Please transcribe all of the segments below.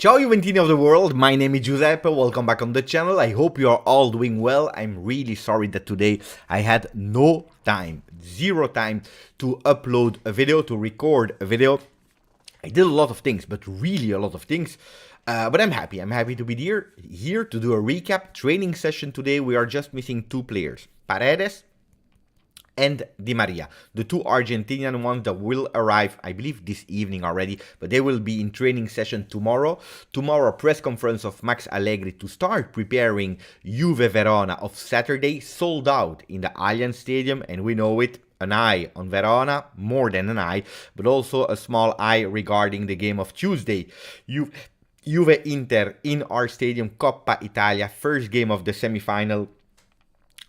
Ciao Juventini of the world, my name is Giuseppe, welcome back on the channel. I hope you are all doing well. I'm really sorry that today I had no time, zero time to upload a video, to record a video. I did a lot of things, but really a lot of things. But I'm happy to be here to do a recap training session today. We are just missing two players, Paredes and Di Maria, the two Argentinian ones that will arrive, I believe, this evening already, but they will be in training session tomorrow. Tomorrow, press conference of Max Allegri to start preparing Juve Verona of Saturday, sold out in the Allianz Stadium, and we know it. An eye on Verona, more than an eye, but also a small eye regarding the game of Tuesday. Juve Inter in our stadium, Coppa Italia, first game of the semi-final.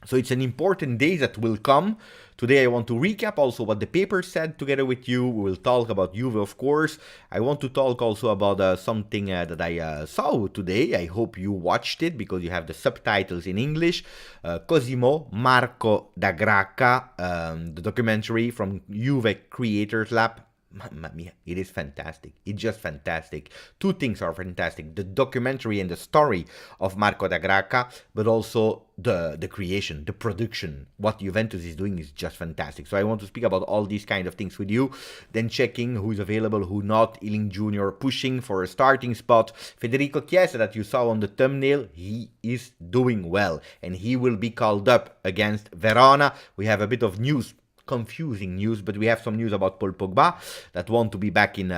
So it's an important day that will come. Today I want to recap also what the paper said together with you. We will talk about Juve, of course. I want to talk also about something that I saw today. I hope you watched it because you have the subtitles in English. Cosimo, Marco da Gracca, the documentary from Juve Creators Lab. Mamma mia, it is fantastic. It's just fantastic. Two things are fantastic. The documentary and the story of Marco da Gracca, but also the creation, the production. What Juventus is doing is just fantastic. So I want to speak about all these kind of things with you. Then checking who's available, who not. Ealing Jr. pushing for a starting spot. Federico Chiesa that you saw on the thumbnail, he is doing well. And he will be called up against Verona. We have a bit of news. Confusing news, but we have some news about Paul Pogba that want to be back in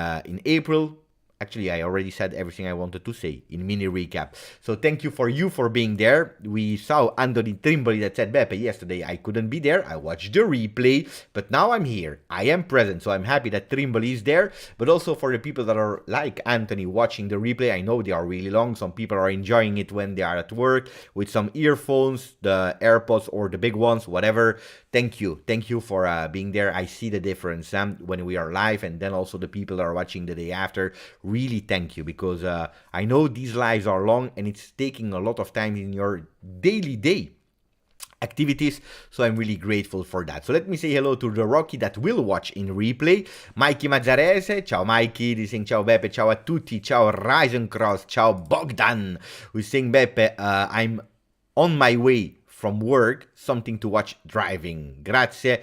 April. Actually, I already said everything I wanted to say in mini recap. So thank you for being there. We saw Anthony Trimboli that said, Beppe, yesterday I couldn't be there. I watched the replay, but now I'm here. I am present, so I'm happy that Trimboli is there. But also for the people that are like Anthony watching the replay, I know they are really long. Some people are enjoying it when they are at work with some earphones, the AirPods or the big ones, whatever. Thank you for being there. I see the difference when we are live, and then also the people that are watching the day after. Really thank you, because I know these lives are long and it's taking a lot of time in your daily activities, so I'm really grateful for that. So let me say hello to the Rocky that will watch in replay. Mikey Mazzarese, ciao Mikey, he's saying ciao Beppe, ciao a tutti, ciao Risencross, ciao Bogdan, who's saying Beppe, I'm on my way from work, something to watch driving. Grazie.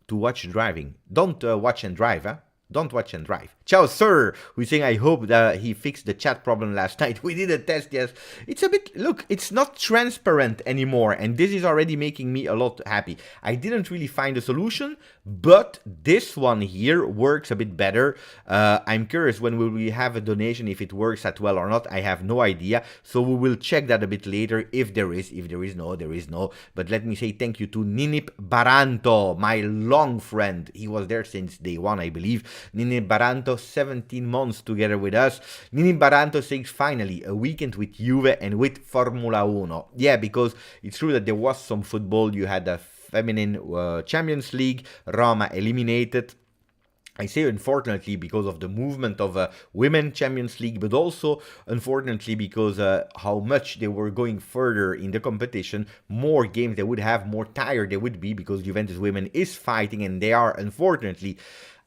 To watch driving. Don't watch and drive, huh? Don't watch and drive. Ciao, sir. Who's saying, I hope that he fixed the chat problem last night. We did a test, yes. It's a bit, look, it's not transparent anymore. And this is already making me a lot happy. I didn't really find a solution, but this one here works a bit better. I'm curious when will we have a donation, if it works that well or not. I have no idea. So we will check that a bit later. If there is no, there is no. But let me say thank you to Ninip Baranto, my long friend. He was there since day one, I believe. Ninip Baranto, 17 months together with us. Ninip Baranto saying finally a weekend with Juve and with Formula 1. Yeah, because it's true that there was some football. You had the feminine Champions League, Roma eliminated. I say unfortunately because of the movement of Women Champions League, but also unfortunately because how much they were going further in the competition, more games they would have, more tired they would be, because Juventus Women is fighting and they are unfortunately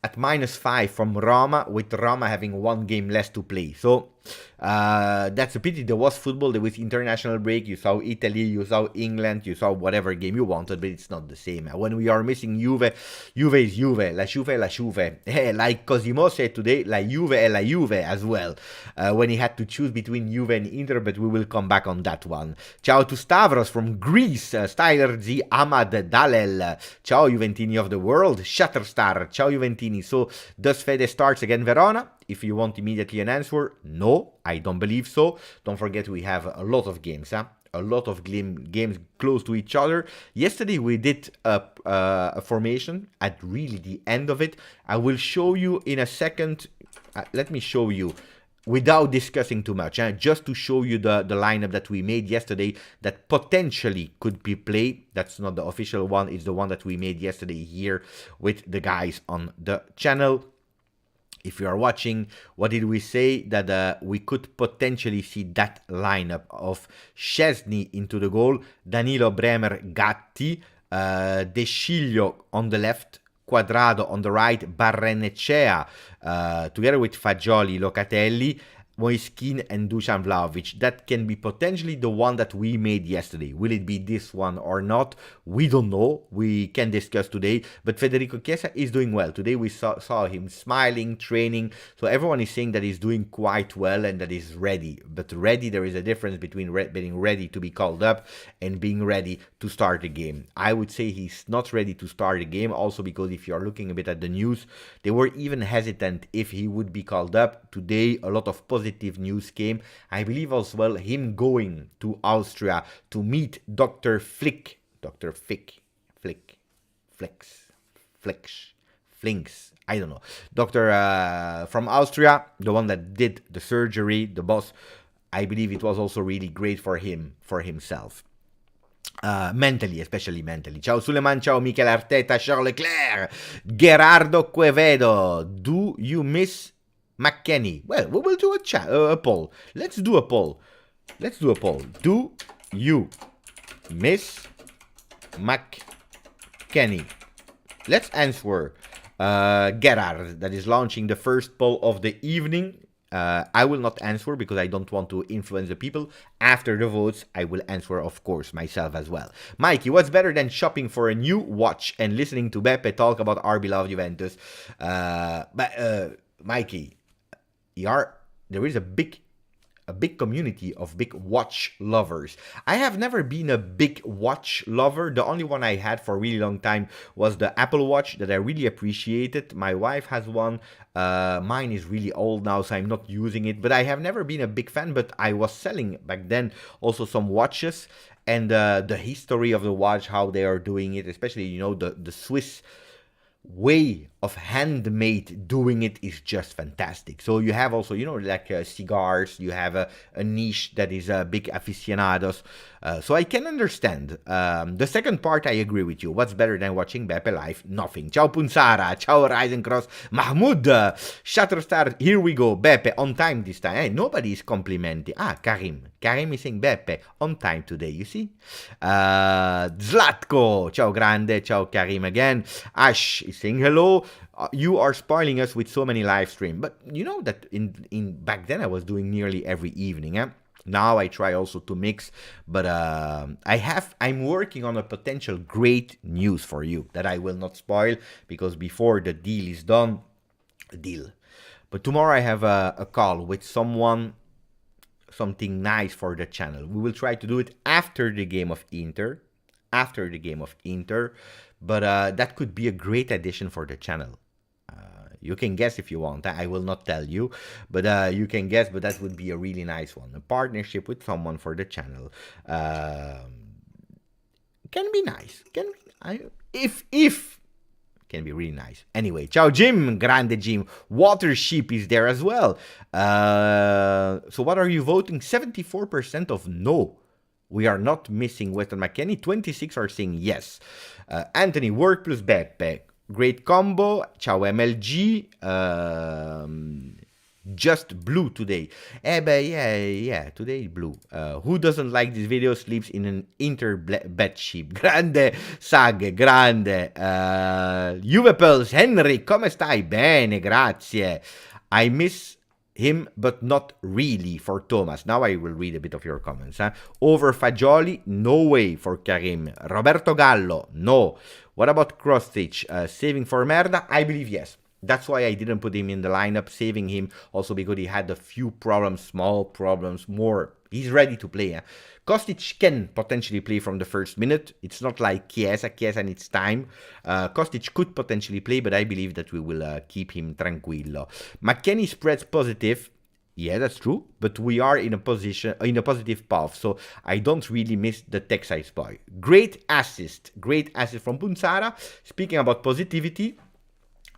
at -5 from Roma, with Roma having one game less to play. So that's a pity. There was football, there was international break, you saw Italy, you saw England, you saw whatever game you wanted, but it's not the same. When we are missing Juve, Juve is Juve, la Juve è la Juve. Like Cosimo said today, la Juve è la Juve as well, when he had to choose between Juve and Inter, but we will come back on that one. Ciao to Stavros from Greece, Styler Z, Ahmad Dalel, ciao Juventini of the world, Shatterstar, ciao Juventini. So does Fede starts again Verona? If you want immediately an answer, no, I don't believe so. Don't forget we have a lot of games, huh? A lot of games close to each other. Yesterday we did a formation at really the end of it. I will show you in a second. Let me show you without discussing too much, just to show you the lineup that we made yesterday that potentially could be played. That's not the official one, it's the one that we made yesterday here with the guys on the channel. If you are watching, what did we say? That we could potentially see that lineup of Szczesny into the goal, Danilo, Bremer, Gatti, De Sciglio on the left, Quadrado on the right, Barrenechea together with Fagioli, Locatelli, Moiskin and Dusan Vlahovic. That can be potentially the one that we made yesterday. Will it be this one or not? We don't know. We can discuss today. But Federico Chiesa is doing well. Today we saw him smiling, training. So everyone is saying that he's doing quite well and that he's ready. But ready, there is a difference between being ready to be called up and being ready to start the game. I would say he's not ready to start the game. Also because if you're looking a bit at the news, they were even hesitant if he would be called up. Today, a lot of positive news came. I believe as well him going to Austria to meet Dr. Flick. Dr. Flick. Flinks. I don't know. Doctor from Austria, the one that did the surgery, the boss. I believe it was also really great for him, for himself. Mentally, especially mentally. Ciao Suleiman, ciao Mikel Arteta, Charles Leclerc, Gerardo Quevedo. Do you miss McKennie? Well, we will do a poll. Let's do a poll. Do you miss McKennie? Let's answer Gerard, that is launching the first poll of the evening. I will not answer because I don't want to influence the people. After the votes, I will answer, of course, myself as well. Mikey, what's better than shopping for a new watch and listening to Beppe talk about our beloved Juventus? Mikey, there is a big community of big watch lovers. I have never been a big watch lover. The only one I had for a really long time was the Apple Watch that I really appreciated. My wife has one. Mine is really old now, so I'm not using it. But I have never been a big fan, but I was selling back then also some watches. And the history of the watch, how they are doing it, especially, you know, the Swiss way of handmade doing it is just fantastic. So you have also, you know, like cigars, you have a niche that is big aficionados. So I can understand. The second part, I agree with you. What's better than watching Beppe live? Nothing. Ciao Punzara, ciao Risencross, Mahmoud, Shatterstar, here we go. Beppe on time this time. Hey, nobody is complimenting. Karim is saying Beppe on time today, you see? Zlatko, ciao Grande, ciao Karim again. Ash is saying hello. You are spoiling us with so many live stream. But you know that in back then I was doing nearly every evening. Now I try also to mix, but I'm working on a potential great news for you that I will not spoil because before the deal is done, But tomorrow I have a call with someone, something nice for the channel. We will try to do it after the game of Inter, but that could be a great addition for the channel. You can guess if you want. I will not tell you, but you can guess. But that would be a really nice one. A partnership with someone for the channel can be nice. If can be really nice. Anyway, ciao Jim, grande Jim. Water Sheep is there as well. So what are you voting? 74% of no. We are not missing Weston McKennie. 26 are saying yes. Anthony, work plus backpack. Great combo. Ciao MLG. Just blue today. Yeah, today blue. Who doesn't like this video sleeps in an Inter bed sheep. Grande saga, grande. Juve Pulse, Henry, come stai? Bene, grazie. I miss him, but not really for Thomas. Now I will read a bit of your comments. Over Fagioli, no way for Karim. Roberto Gallo, no. What about Krostic? Saving for Merda? I believe yes. That's why I didn't put him in the lineup, saving him also because he had a few problems, small problems, more. He's ready to play. Kostic can potentially play from the first minute. It's not like Chiesa. Chiesa needs time. Kostic could potentially play, but I believe that we will keep him tranquillo. McKennie spreads positive. Yeah, that's true. But we are in a positive path, so I don't really miss the Texas boy. Great assist from Punzara. Speaking about positivity,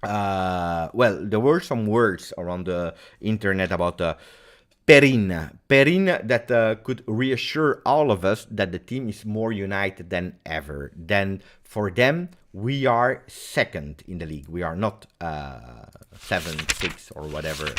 well, there were some words around the internet about Perin that could reassure all of us that the team is more united than ever. Then for them, we are second in the league. We are not 7, 6 or whatever.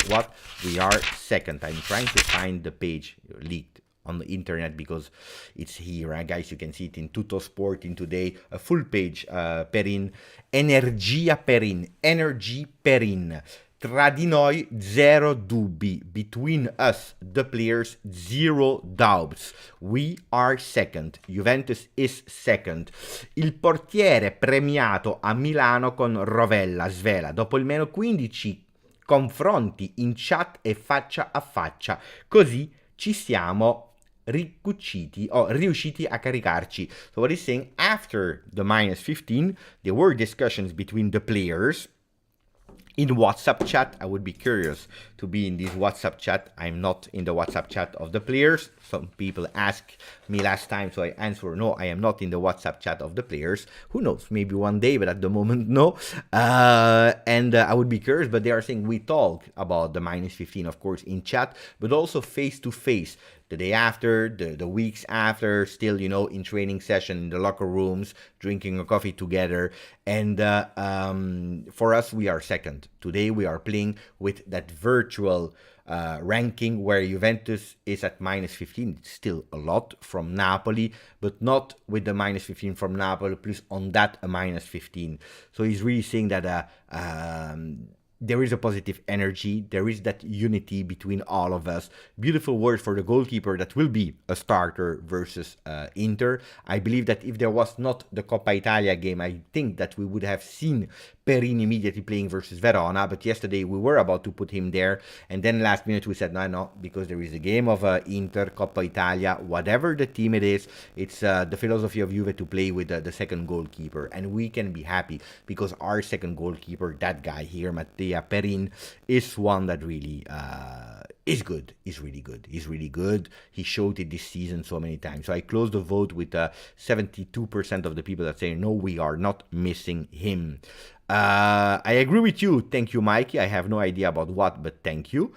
We are second. I'm trying to find the page leaked on the internet because it's here, guys. You can see it in Tutto Sport in today, a full page. Perin, Energia Perin, Energy Perin. Tra di noi zero dubbi. Between us, the players, zero doubts. We are second. Juventus is second. Il portiere premiato a Milano con Rovella, Svela. Dopo almeno 15 confronti in chat e faccia a faccia. Così ci siamo ricuciti o riusciti a caricarci. So what he's saying, after the minus 15, there were discussions between the players in WhatsApp chat. I would be curious to be in this WhatsApp chat. I'm not in the WhatsApp chat of the players. Some people asked me last time, so I answer no, I am not in the WhatsApp chat of the players. Who knows, maybe one day, but at the moment, no. I would be curious, but they are saying we talk about the minus 15, of course, in chat, but also face to face. The day after, the weeks after, still, you know, in training session, in the locker rooms, drinking a coffee together. And for us, we are second. Today, we are playing with that virtual ranking where Juventus is at minus 15. It's still a lot from Napoli, but not with the minus 15 from Napoli, plus on that a minus 15. So he's really saying that there is a positive energy. There is that unity between all of us. Beautiful word for the goalkeeper that will be a starter versus Inter. I believe that if there was not the Coppa Italia game, I think that we would have seen Perin immediately playing versus Verona. But yesterday we were about to put him there. And then last minute we said, no, because there is a game of Inter, Coppa Italia, whatever the team it is, it's the philosophy of Juve to play with the second goalkeeper. And we can be happy because our second goalkeeper, that guy here, Mattia Perin, is one that really is good. He's really good. He's really good. He showed it this season so many times. So I closed the vote with 72% of the people that say, no, we are not missing him. I agree with you. Thank you, Mikey. I have no idea about what, but thank you.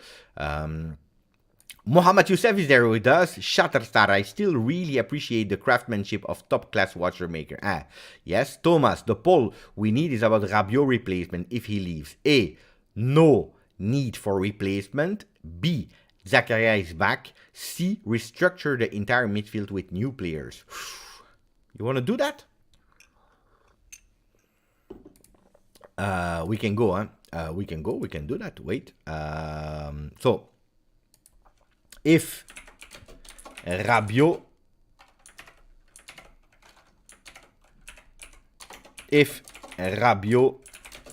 Mohammad Youssef is there with us. Shatterstar, I still really appreciate the craftsmanship of top-class watcher maker. Yes. Thomas, the poll we need is about Rabiot replacement if he leaves. A, no need for replacement. B, Zakaria is back. C, restructure the entire midfield with new players. You want to do that? We can go, huh? We can do that. Wait. So, if Rabiot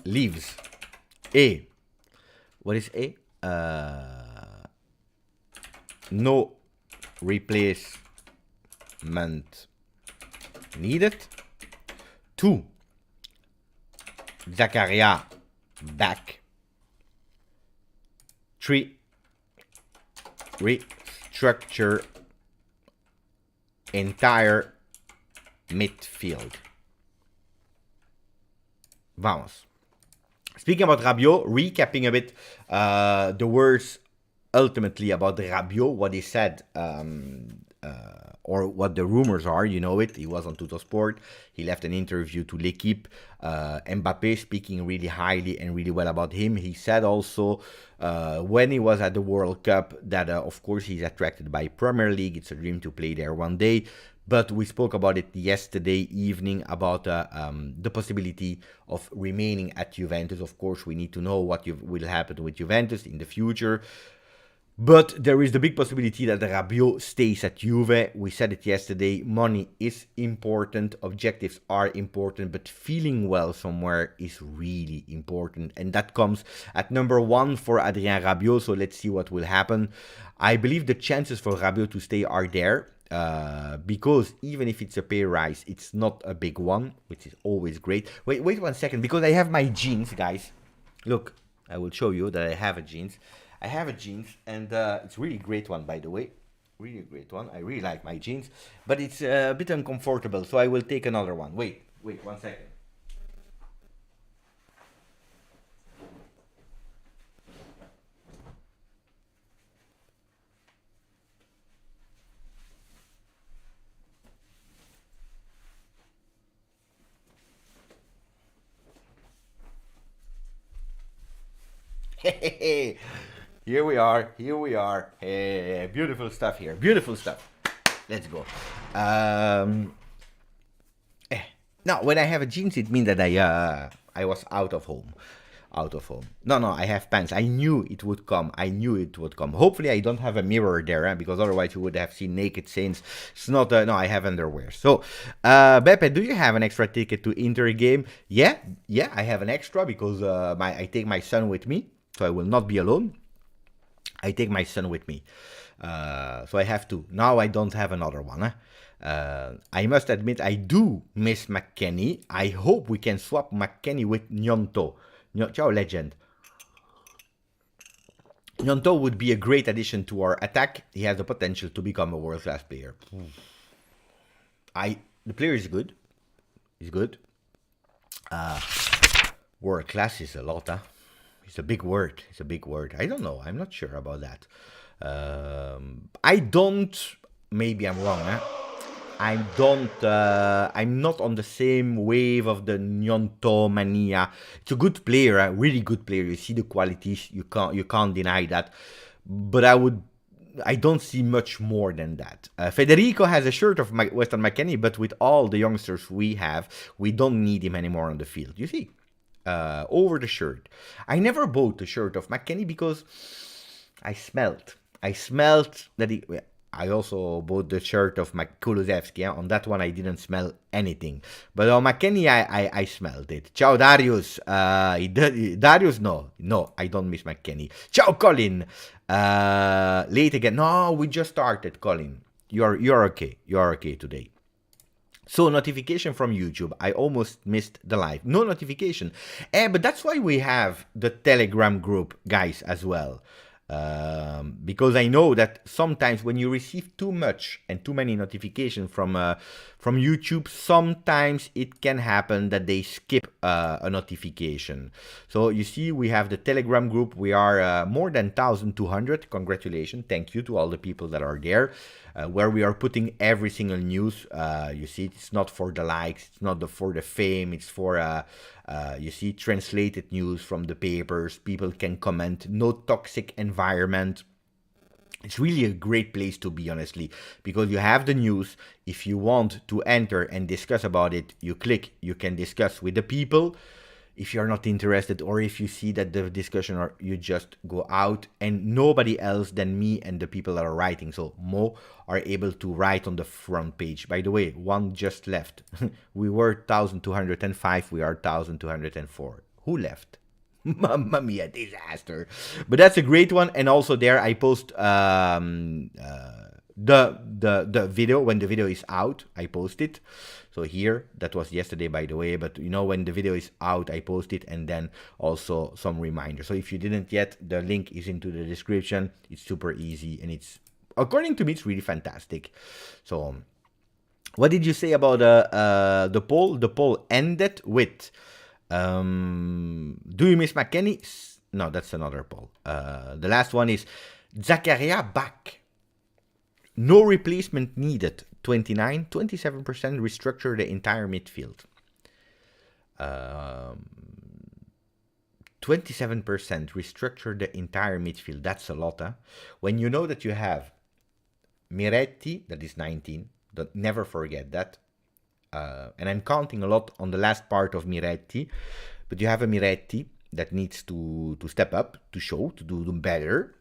leaves, A, what is A? No replacement needed. 2, Zakaria back. 3, restructure entire midfield. Vamos. Speaking about Rabiot, recapping a bit the words ultimately about Rabiot, what he said, or what the rumors are, you know it. He was on Tuttosport. He left an interview to L'Equipe. Mbappé speaking really highly and really well about him. He said also when he was at the World Cup that, of course, he's attracted by Premier League. It's a dream to play there one day. But we spoke about it yesterday evening about the possibility of remaining at Juventus. Of course, we need to know what will happen with Juventus in the future. But there is the big possibility that Rabiot stays at Juve. We said it yesterday. Money is important. Objectives are important. But feeling well somewhere is really important. And that comes at number 1 for Adrien Rabiot. So let's see what will happen. I believe the chances for Rabiot to stay are there. Because even if it's a pay rise, it's not a big one, which is always great. Wait 1 second, because I have my jeans, guys. Look, I will show you that I have a jeans. I have a jeans, and it's a really great one, by the way. Really great one. I really like my jeans, but it's a bit uncomfortable, so I will take another one. Wait 1 second. Hey, here we are. Hey, beautiful stuff here. Beautiful stuff. Let's go. Now, when I have a jeans, it means that I was out of home. out of home. No, I have pants. I knew it would come. Hopefully I don't have a mirror there, because otherwise you would have seen naked saints. It's not, no, I have underwear. So, Beppe, do you have an extra ticket to Inter game? Yeah, I have an extra because I take my son with me, so I will not be alone. I take my son with me. So I have to. Now I don't have another one. I must admit I do miss McKennie. I hope we can swap McKennie with Gnonto. Ciao, legend. Gnonto would be a great addition to our attack. He has the potential to become a world-class player. The player is good. He's good. World-class is a lot, huh? It's a big word. I don't know. I'm not sure about that. I don't. Maybe I'm wrong, huh? I'm not on the same wave of the Gnonto mania. It's a good player, a really good player. You see the qualities. You can't deny that. But I don't see much more than that. Federico has a shirt of Weston McKennie, but with all the youngsters we have, we don't need him anymore on the field. You see, over the shirt. I never bought the shirt of McKennie because I smelled that he. I also bought the shirt of Kulusevski. Yeah? On that one, I didn't smell anything. But on McKennie, I smelled it. Ciao, Darius. Darius, no, I don't miss McKennie. Ciao, Colin. Late again. No, we just started, Colin. You're okay. You're okay today. So, notification from YouTube. I almost missed the live. No notification. But that's why we have the Telegram group, guys, as well. Because I know that sometimes when you receive too much and too many notifications from YouTube, sometimes it can happen that they skip a notification. So you see, we have the Telegram group. We are more than 1,200. Congratulations. Thank you to all the people that are there, where we are putting every single news. You see, it's not for the likes. It's not for the fame. It's for... you see, translated news from the papers. People can comment. No toxic environment. It's really a great place to be, honestly, because you have the news. If you want to enter and discuss about it, you click. You can discuss with the people. If you're not interested, or if you see that the discussion, or you just go out, and nobody else than me and the people that are writing, so Mo, are able to write on the front page. By the way, one just left. We were 1,205, we are 1,204. Who left? Mamma mia, disaster. But that's a great one. And also there I post the video. When the video is out, I post it. So here, that was yesterday, by the way, but you know, when the video is out, I post it, and then also some reminders. So if you didn't yet, the link is into the description. It's super easy, and it's, according to me, it's really fantastic. So what did you say about the poll? The poll ended with, do you miss McKennie? No, that's another poll. The last one is, Zakaria back. No replacement needed. 29, 27% restructure the entire midfield. 27% restructure the entire midfield. That's a lot, huh? When you know that you have Miretti, that is 19. Don't never forget that. And I'm counting a lot on the last part of Miretti. But you have a Miretti that needs to step up, to show, to do better.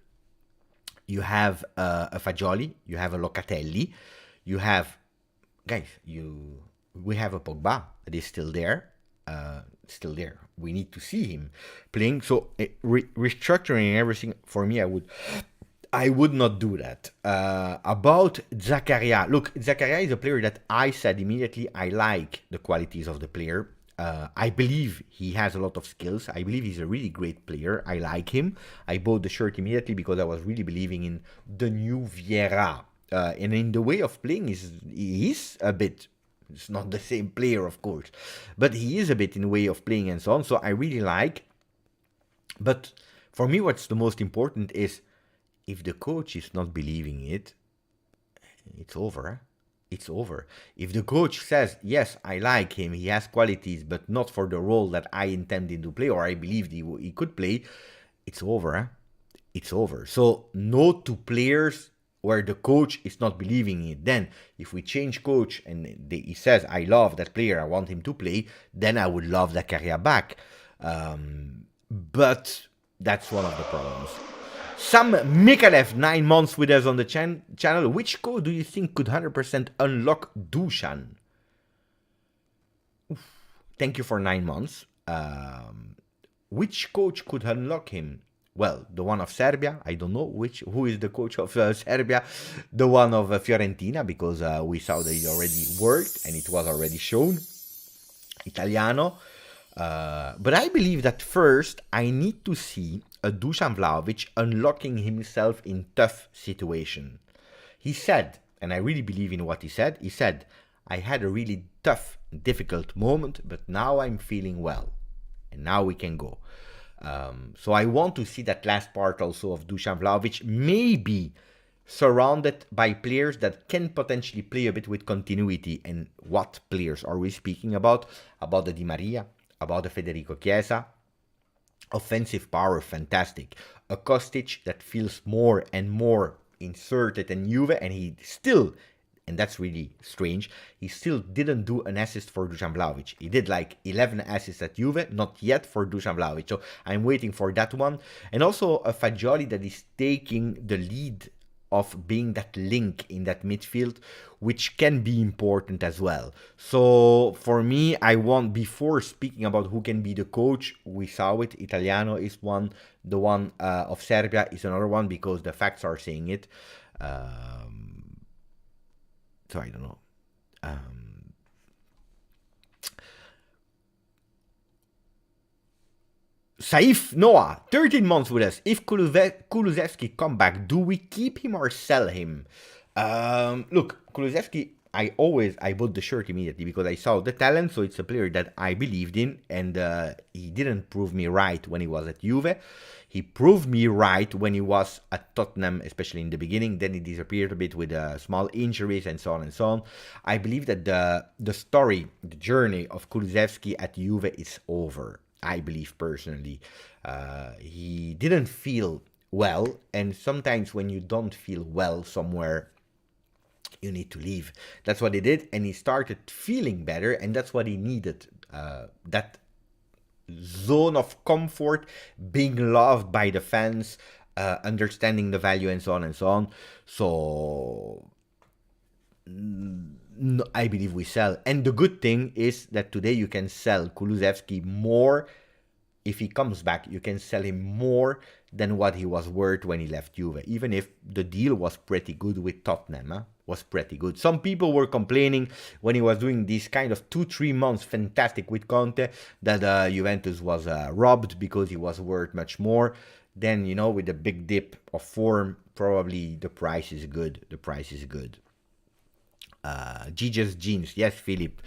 You have a Fagioli. You have a Locatelli. You have, guys, we have a Pogba that is still there. We need to see him playing. So restructuring everything, for me, I would not do that. About Zakaria, look, Zakaria is a player that I said immediately I like the qualities of the player. I believe he has a lot of skills. I believe he's a really great player. I like him. I bought the shirt immediately because I was really believing in the new Vieira. And in the way of playing, he is a bit, it's not the same player, of course, but he is a bit in the way of playing and so on. So I really like, but for me, what's the most important is, if the coach is not believing it, it's over. It's over. If the coach says, yes, I like him, he has qualities, but not for the role that I intended to play, or I believed he could play, it's over. It's over. So no to players where the coach is not believing it. Then if we change coach and he says, I love that player, I want him to play, then I would love Zakaria back. but that's one of the problems. Sam Mikalev, 9 months with us on the channel. Which code do you think could 100% unlock Dusan? Thank you for 9 months. Which coach could unlock him? Well, the one of Serbia. I don't know who is the coach of Serbia. The one of Fiorentina, because we saw that it already worked and it was already shown. Italiano. But I believe that first I need to see a Dusan Vlahovic unlocking himself in tough situation. He said, and I really believe in what he said, I had a really tough, difficult moment, but now I'm feeling well. And now we can go. So I want to see that last part also of Dusan Vlahovic, maybe surrounded by players that can potentially play a bit with continuity. And what players are we speaking about? About the Di Maria, about the Federico Chiesa. Offensive power, fantastic. A Kostic that feels more and more inserted in Juve, and he still, and that's really strange, he still didn't do an assist for Dusan Vlahovic. He did like 11 assists at Juve, not yet for Dusan Vlahovic. So I'm waiting for that one. And also a Fagioli that is taking the lead of being that link in that midfield, which can be important as well. So for me, I want, before speaking about who can be the coach, we saw it, Italiano is one, the one of Serbia is another one, because the facts are saying it. So I don't know. Saif Noah, 13 months with us. If Kulusevski come back, do we keep him or sell him? Look, Kulusevski, I bought the shirt immediately because I saw the talent, so it's a player that I believed in, and he didn't prove me right when he was at Juve. He proved me right when he was at Tottenham, especially in the beginning. Then he disappeared a bit with small injuries and so on and so on. I believe that the story, the journey of Kulusevski at Juve is over. I believe personally. He didn't feel well, and sometimes when you don't feel well somewhere, you need to leave. That's what he did, and he started feeling better, and that's what he needed. That zone of comfort, being loved by the fans, understanding the value, and so on and so on. So I believe we sell. And the good thing is that today you can sell Kulusevski more. If he comes back, you can sell him more than what he was worth when he left Juve. Even if the deal was pretty good with Tottenham, was pretty good. Some people were complaining when he was doing these kind of 2-3 months fantastic with Conte that Juventus was robbed because he was worth much more. Then, you know, with the big dip of form, probably the price is good. The price is good. GJustjuve, yes, Philip.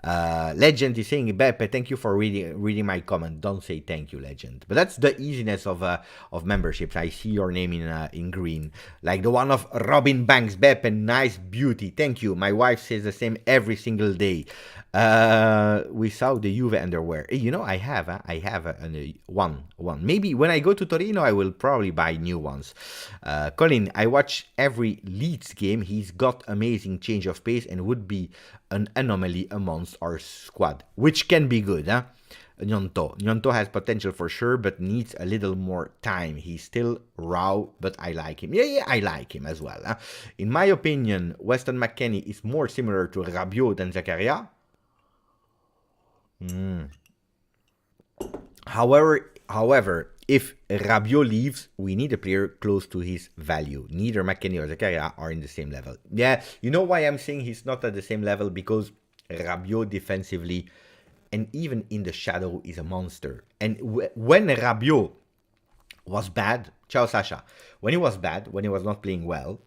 Legend is saying, Beppe, thank you for reading my comment. Don't say thank you, Legend. But that's the easiness of memberships. I see your name in green, like the one of Robin Banks. Beppe, nice beauty. Thank you. My wife says the same every single day. We saw the Juve underwear. You know, I have one. Maybe when I go to Torino, I will probably buy new ones. Colin, I watch every Leeds game. He's got amazing change of pace and would be an anomaly amongst our squad, which can be good, huh? Gnonto has potential for sure, but needs a little more time. He's still raw, but I like him. Yeah, I like him as well. Huh? In my opinion, Weston McKennie is more similar to Rabiot than Zakaria. However, if Rabiot leaves, we need a player close to his value. Neither McKennie or Zakaria are in the same level. Yeah, you know why I'm saying he's not at the same level? Because Rabiot defensively and even in the shadow is a monster. And when Rabiot was bad, ciao Sasha, when he was bad, when he was not playing well,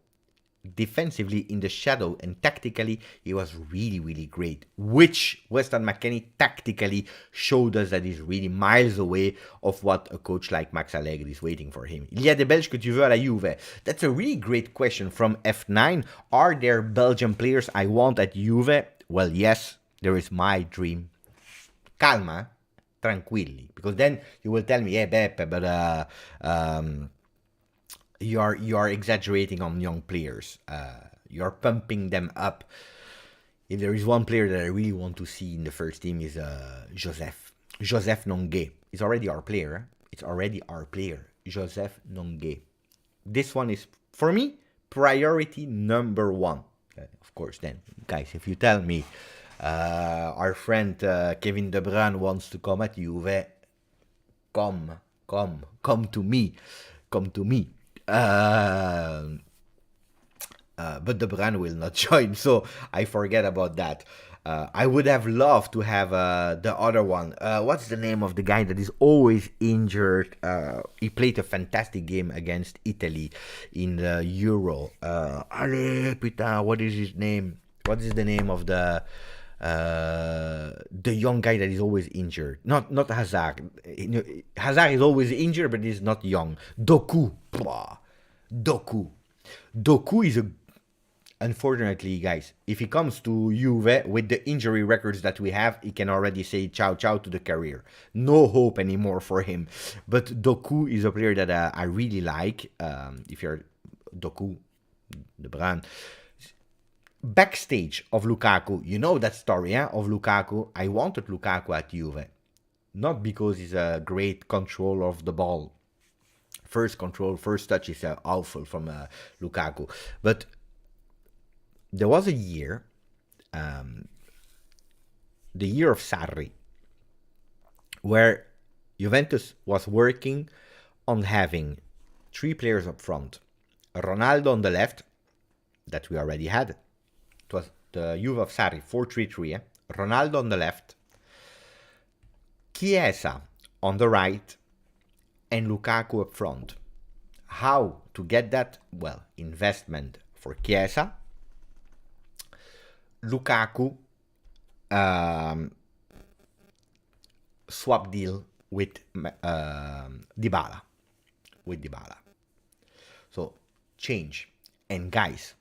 defensively in the shadow and tactically he was really great, which Weston McKennie tactically showed us that he's really miles away of what a coach like Max Allegri is waiting for him. Il y a des Belges que tu veux à la Juve? That's a really great question from F9. Are there Belgian players I want at Juve? Well, yes, there is my dream. Calma, tranquilli, because then you will tell me, hey Beppe, but you are exaggerating on young players. You are pumping them up. If there is one player that I really want to see in the first team is Joseph Nongue. He's already our player. it's already our player, Joseph Nongue. This one is, for me, priority number one. Of course, then, guys, if you tell me our friend Kevin De Bruyne wants to come at Juve, come to me. Come to me. But De Bruyne will not join, so I forget about that. I would have loved to have the other one. What's the name of the guy that is always injured? He played a fantastic game against Italy in the Euro. Allez, putain, what is his name? What is the name of the young guy that is always injured? Not Hazard. Hazard is always injured, but he's not young. Doku. Doku is a... Unfortunately, guys, if he comes to Juve with the injury records that we have, he can already say ciao to the career. No hope anymore for him. But Doku is a player that I really like. If you're Doku, De Bruyne. Backstage of Lukaku, you know that story of Lukaku. I wanted Lukaku at Juve. Not because he's a great control of the ball. First control, first touch is awful from Lukaku. But there was a year, the year of Sarri, where Juventus was working on having 3 players up front. Ronaldo on the left, that we already had. It was the Juve of Sarri, 4-3-3. Ronaldo on the left, Chiesa on the right, and Lukaku up front. How to get that? Well, investment for Chiesa. Lukaku swap deal with Dybala. So change. And guys,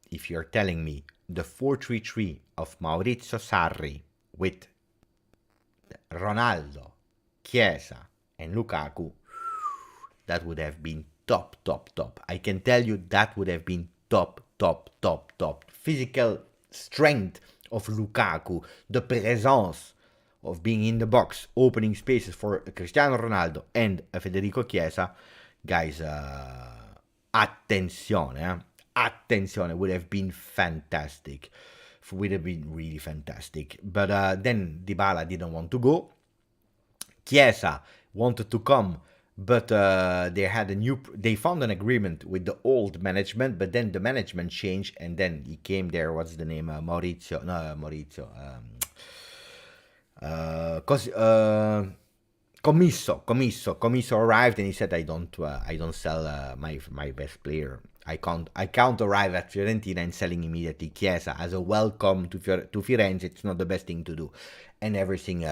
if you're telling me the 4-3-3 of Maurizio Sarri with Ronaldo, Chiesa, and Lukaku, that would have been top. I can tell you that would have been top. Physical strength of Lukaku, the presence of being in the box, opening spaces for Cristiano Ronaldo and Federico Chiesa, guys, attenzione, would have been fantastic. Would have been really fantastic. But then Dybala didn't want to go. Chiesa wanted to come, but they found an agreement with the old management, but then the management changed, and then he came there. What's the name? Commisso arrived, and he said, I don't sell my best player. I can't arrive at Fiorentina and selling immediately Chiesa as a welcome to Firenze. It's not the best thing to do, and everything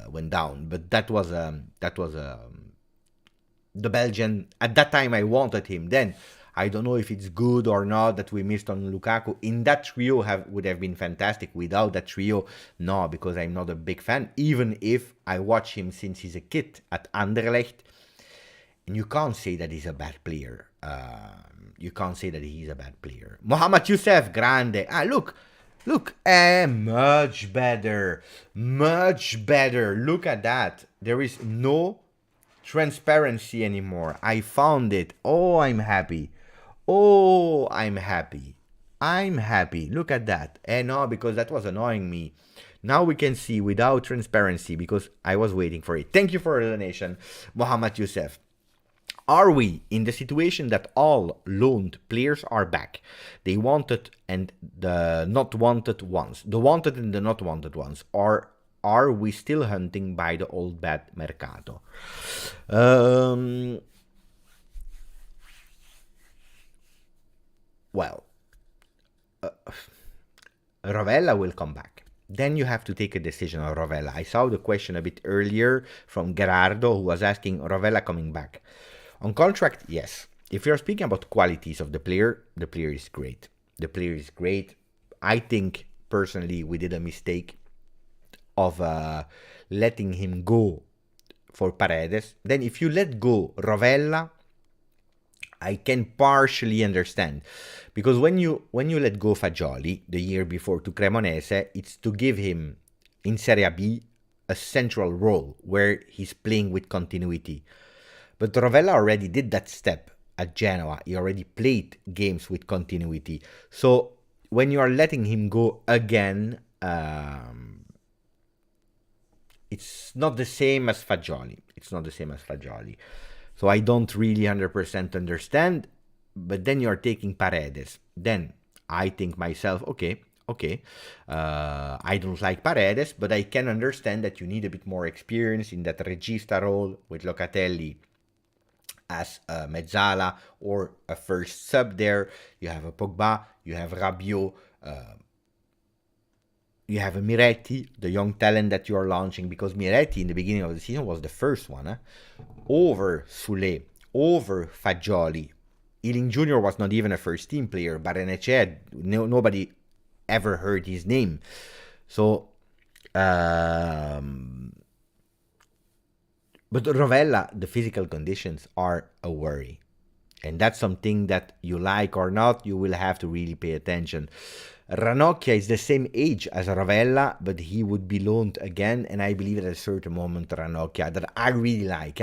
went down. But that was the Belgian. At that time, I wanted him. Then I don't know if it's good or not that we missed on Lukaku. In that trio would have been fantastic. Without that trio, no, because I'm not a big fan. Even if I watch him since he's a kid at Anderlecht, and you can't say that he's a bad player. Mohamed Youssef, grande. Look, much better. Look at that. There is no transparency anymore. I found it. I'm happy. Look at that. No, because that was annoying me. Now we can see without transparency, because I was waiting for it. Thank you for the donation, Mohamed Youssef. Are we in the situation that all loaned players are back? They wanted and the not wanted ones. The wanted and the not wanted ones. Or are we still hunting by the old bad mercato? Rovella will come back. Then you have to take a decision on Rovella. I saw the question a bit earlier from Gerardo, who was asking Rovella coming back. On contract, yes. If you're speaking about qualities of the player is great. I think, personally, we did a mistake of letting him go for Paredes. Then if you let go Rovella, I can partially understand. Because when you let go Fagioli the year before to Cremonese, it's to give him, in Serie B, a central role where he's playing with continuity. But Rovella already did that step at Genoa. He already played games with continuity. So when you are letting him go again, it's not the same as Fagioli. It's not the same as Fagioli. So I don't really 100% understand. But then you're taking Paredes. Then I think myself, okay, I don't like Paredes, but I can understand that you need a bit more experience in that regista role with Locatelli as a mezzala or a first sub there. You have a Pogba, you have Rabiot, you have a Miretti, the young talent that you are launching, because Miretti in the beginning of the season was the first one, over Sule, over Fagioli. Ealing Jr. was not even a first team player, but Barrenechea, nobody ever heard his name. So, but Rovella, the physical conditions are a worry. And that's something that you like or not, you will have to really pay attention. Ranocchia is the same age as Rovella, but he would be loaned again. And I believe at a certain moment, Ranocchia, that I really like,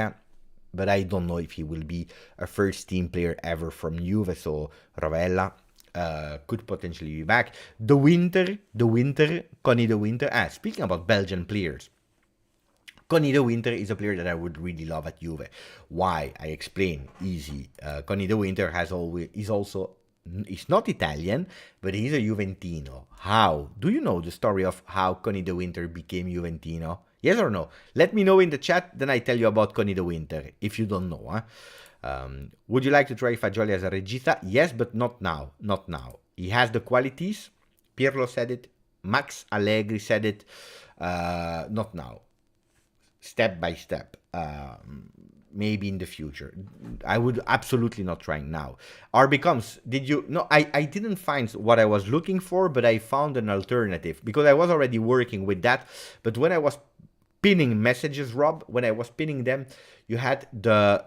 but I don't know if he will be a first team player ever from Juve. So Rovella could potentially be back. Connie De Winter. Speaking about Belgian players, Connie De Winter is a player that I would really love at Juve. Why? I explain. Easy. Connie De Winter he's not Italian, but he's a Juventino. How? Do you know the story of how Connie De Winter became Juventino? Yes or no? Let me know in the chat, then I tell you about Connie De Winter, if you don't know. Would you like to try Fagioli as a regista? Yes, but not now. Not now. He has the qualities. Pirlo said it. Max Allegri said it. Not now. Step by step. Maybe in the future. I would absolutely not try now. I didn't find what I was looking for, but I found an alternative because I was already working with that. But when I was pinning messages, Rob, when I was pinning them, you had the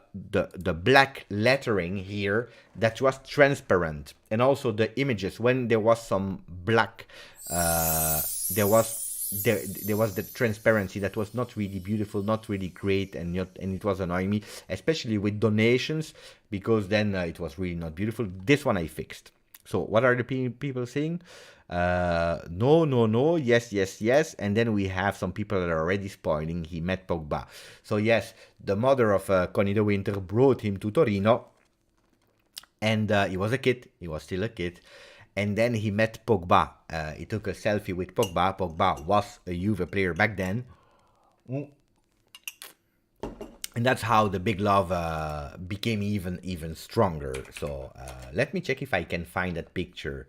black lettering here that was transparent, and also the images when there was some black, there was the transparency that was not really beautiful, not really great, and it was annoying me, especially with donations, because then it was really not beautiful. This one I fixed. So what are the people saying? No, yes. And then we have some people that are already spoiling. He met Pogba. So yes, the mother of Connie De Winter brought him to Torino. And he was a kid. He was still a kid. And then he met Pogba. He took a selfie with Pogba. Pogba was a Juve player back then. And that's how the big love became even stronger. So let me check if I can find that picture.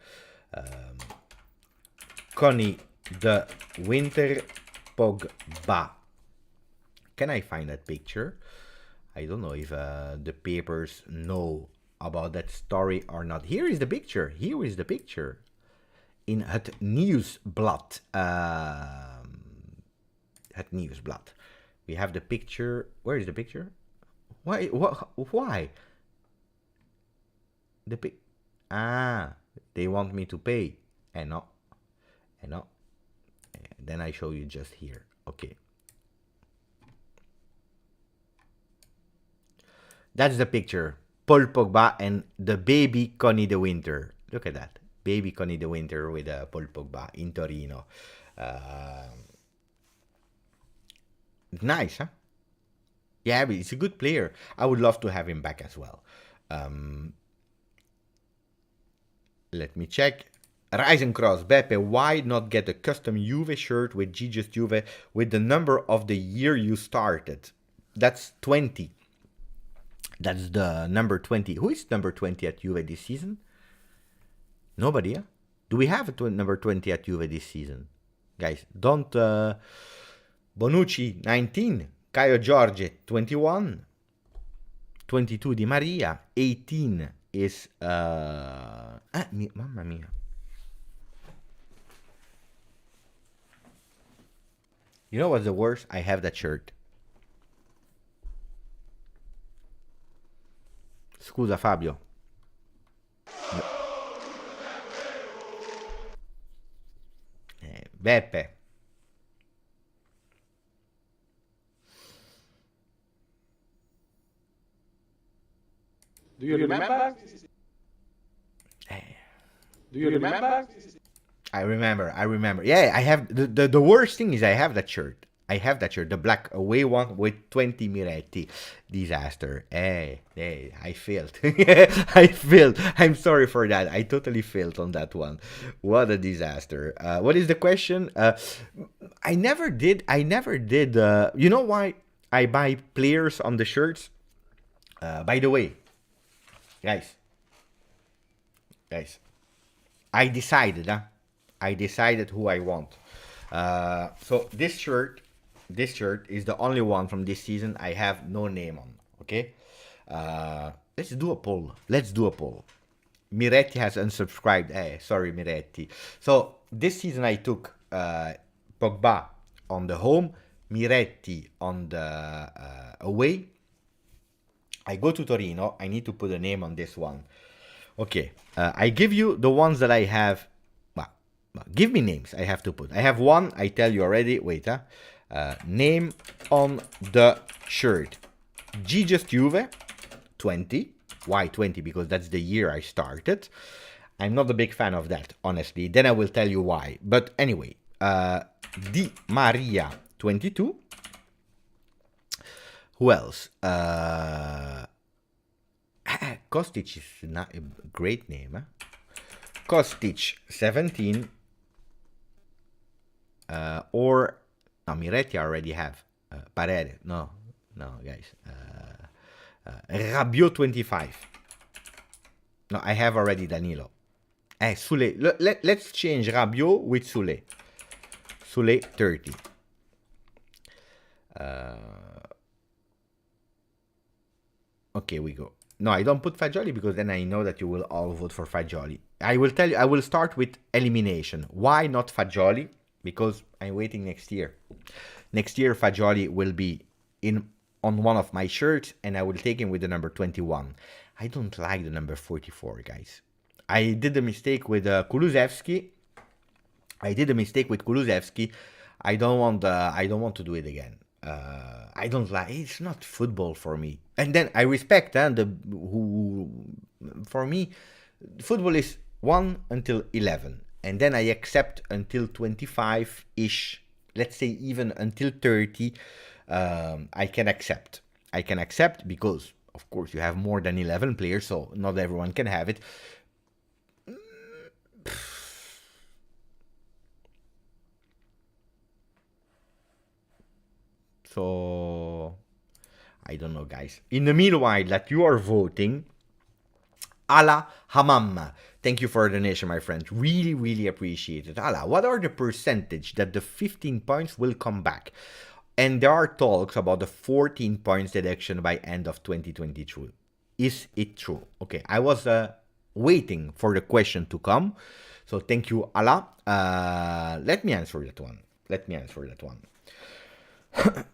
Connie De Winter, Pogba. Can I find that picture? I don't know if the papers know about that story or not. Here is the picture. In het Nieuwsblad. Het Nieuwsblad. We have the picture. Where is the picture? Why? Why? They want me to pay. And no. Then I show you just here. Okay. That's the picture. Paul Pogba and the baby Connie De Winter. Look at that. Baby Connie De Winter with Paul Pogba in Torino. Nice, huh? Yeah, but he's a good player. I would love to have him back as well. Let me check. Reisencross, Beppe, why not get a custom Juve shirt with GJustjuve with the number of the year you started? That's 20. That's the number 20. Who is number 20 at Juve this season? Nobody, huh? Do we have a number 20 at Juve this season? Guys, don't... Bonucci, 19. Caio Jorge, 21. 22, Di Maria. 18 is... mamma mia. You know what's the worst? I have that shirt. Scusa Fabio. Beppe. Do you remember? Do you remember? I remember. Yeah, I have the worst thing is I have that shirt. I have that shirt, the black away one with 20 Miretti. Disaster. Hey, I failed. I failed. I'm sorry for that. I totally failed on that one. What a disaster. What is the question? I never did. You know why I buy players on the shirts? By the way, guys, I decided, I decided who I want. So this shirt is the only one from this season I have no name on. Okay, let's do a poll. Miretti has unsubscribed. Hey, sorry, Miretti. So this season I took Pogba on the home, Miretti on the away. I go to Torino. I need to put a name on this one. Okay, I give you the ones that I have. Well, give me names. I have to put. I have one. I tell you already. Wait, name on the shirt. GJustjuve 20. Why 20? Because that's the year I started. I'm not a big fan of that, honestly. Then I will tell you why. But anyway, Di Maria 22. Who else? Kostic is not a great name. Huh? Kostic 17. Or no, Miretti I already have. Paredes. No, guys. Rabiot 25. No, I have already Danilo. Sule. Let's change Rabiot with Sule. Sule 30. Okay, we go. No, I don't put Fagioli because then I know that you will all vote for Fagioli. I will tell you, I will start with elimination. Why not Fagioli? Because I'm waiting next year. Next year, Fagioli will be on one of my shirts and I will take him with the number 21. I don't like the number 44, guys. I did a mistake with Kulusevski. I don't want to do it again. I don't like. It's not football for me. And then I respect for me, football is 1 until 11, and then I accept until 25-ish. Let's say even until 30. I can accept. Because of course you have more than 11 players, so not everyone can have it. So, I don't know, guys. In the meanwhile that you are voting, Ala Hamam, thank you for the donation, my friend. Really, really appreciate it. Ala, what are the percentage that the 15 points will come back? And there are talks about the 14 points deduction by end of 2022. Is it true? Okay, I was waiting for the question to come. So thank you, Ala. Let me answer that one.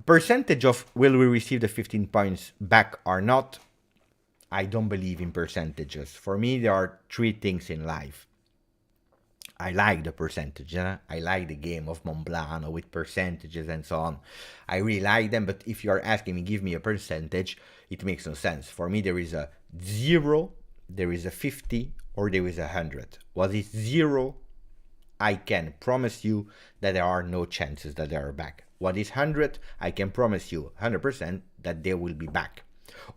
Percentage of will we receive the 15 points back or not? I don't believe in percentages. For me, there are 3 things in life. I like the percentage. I like the game of Monblano with percentages and so on. I really like them, but if you are asking me, give me a percentage, it makes no sense. For me, there is a 0, there is a 50, or there is a 100. What is 0? I can promise you that there are no chances that they are back. What is 100? I can promise you 100% that they will be back.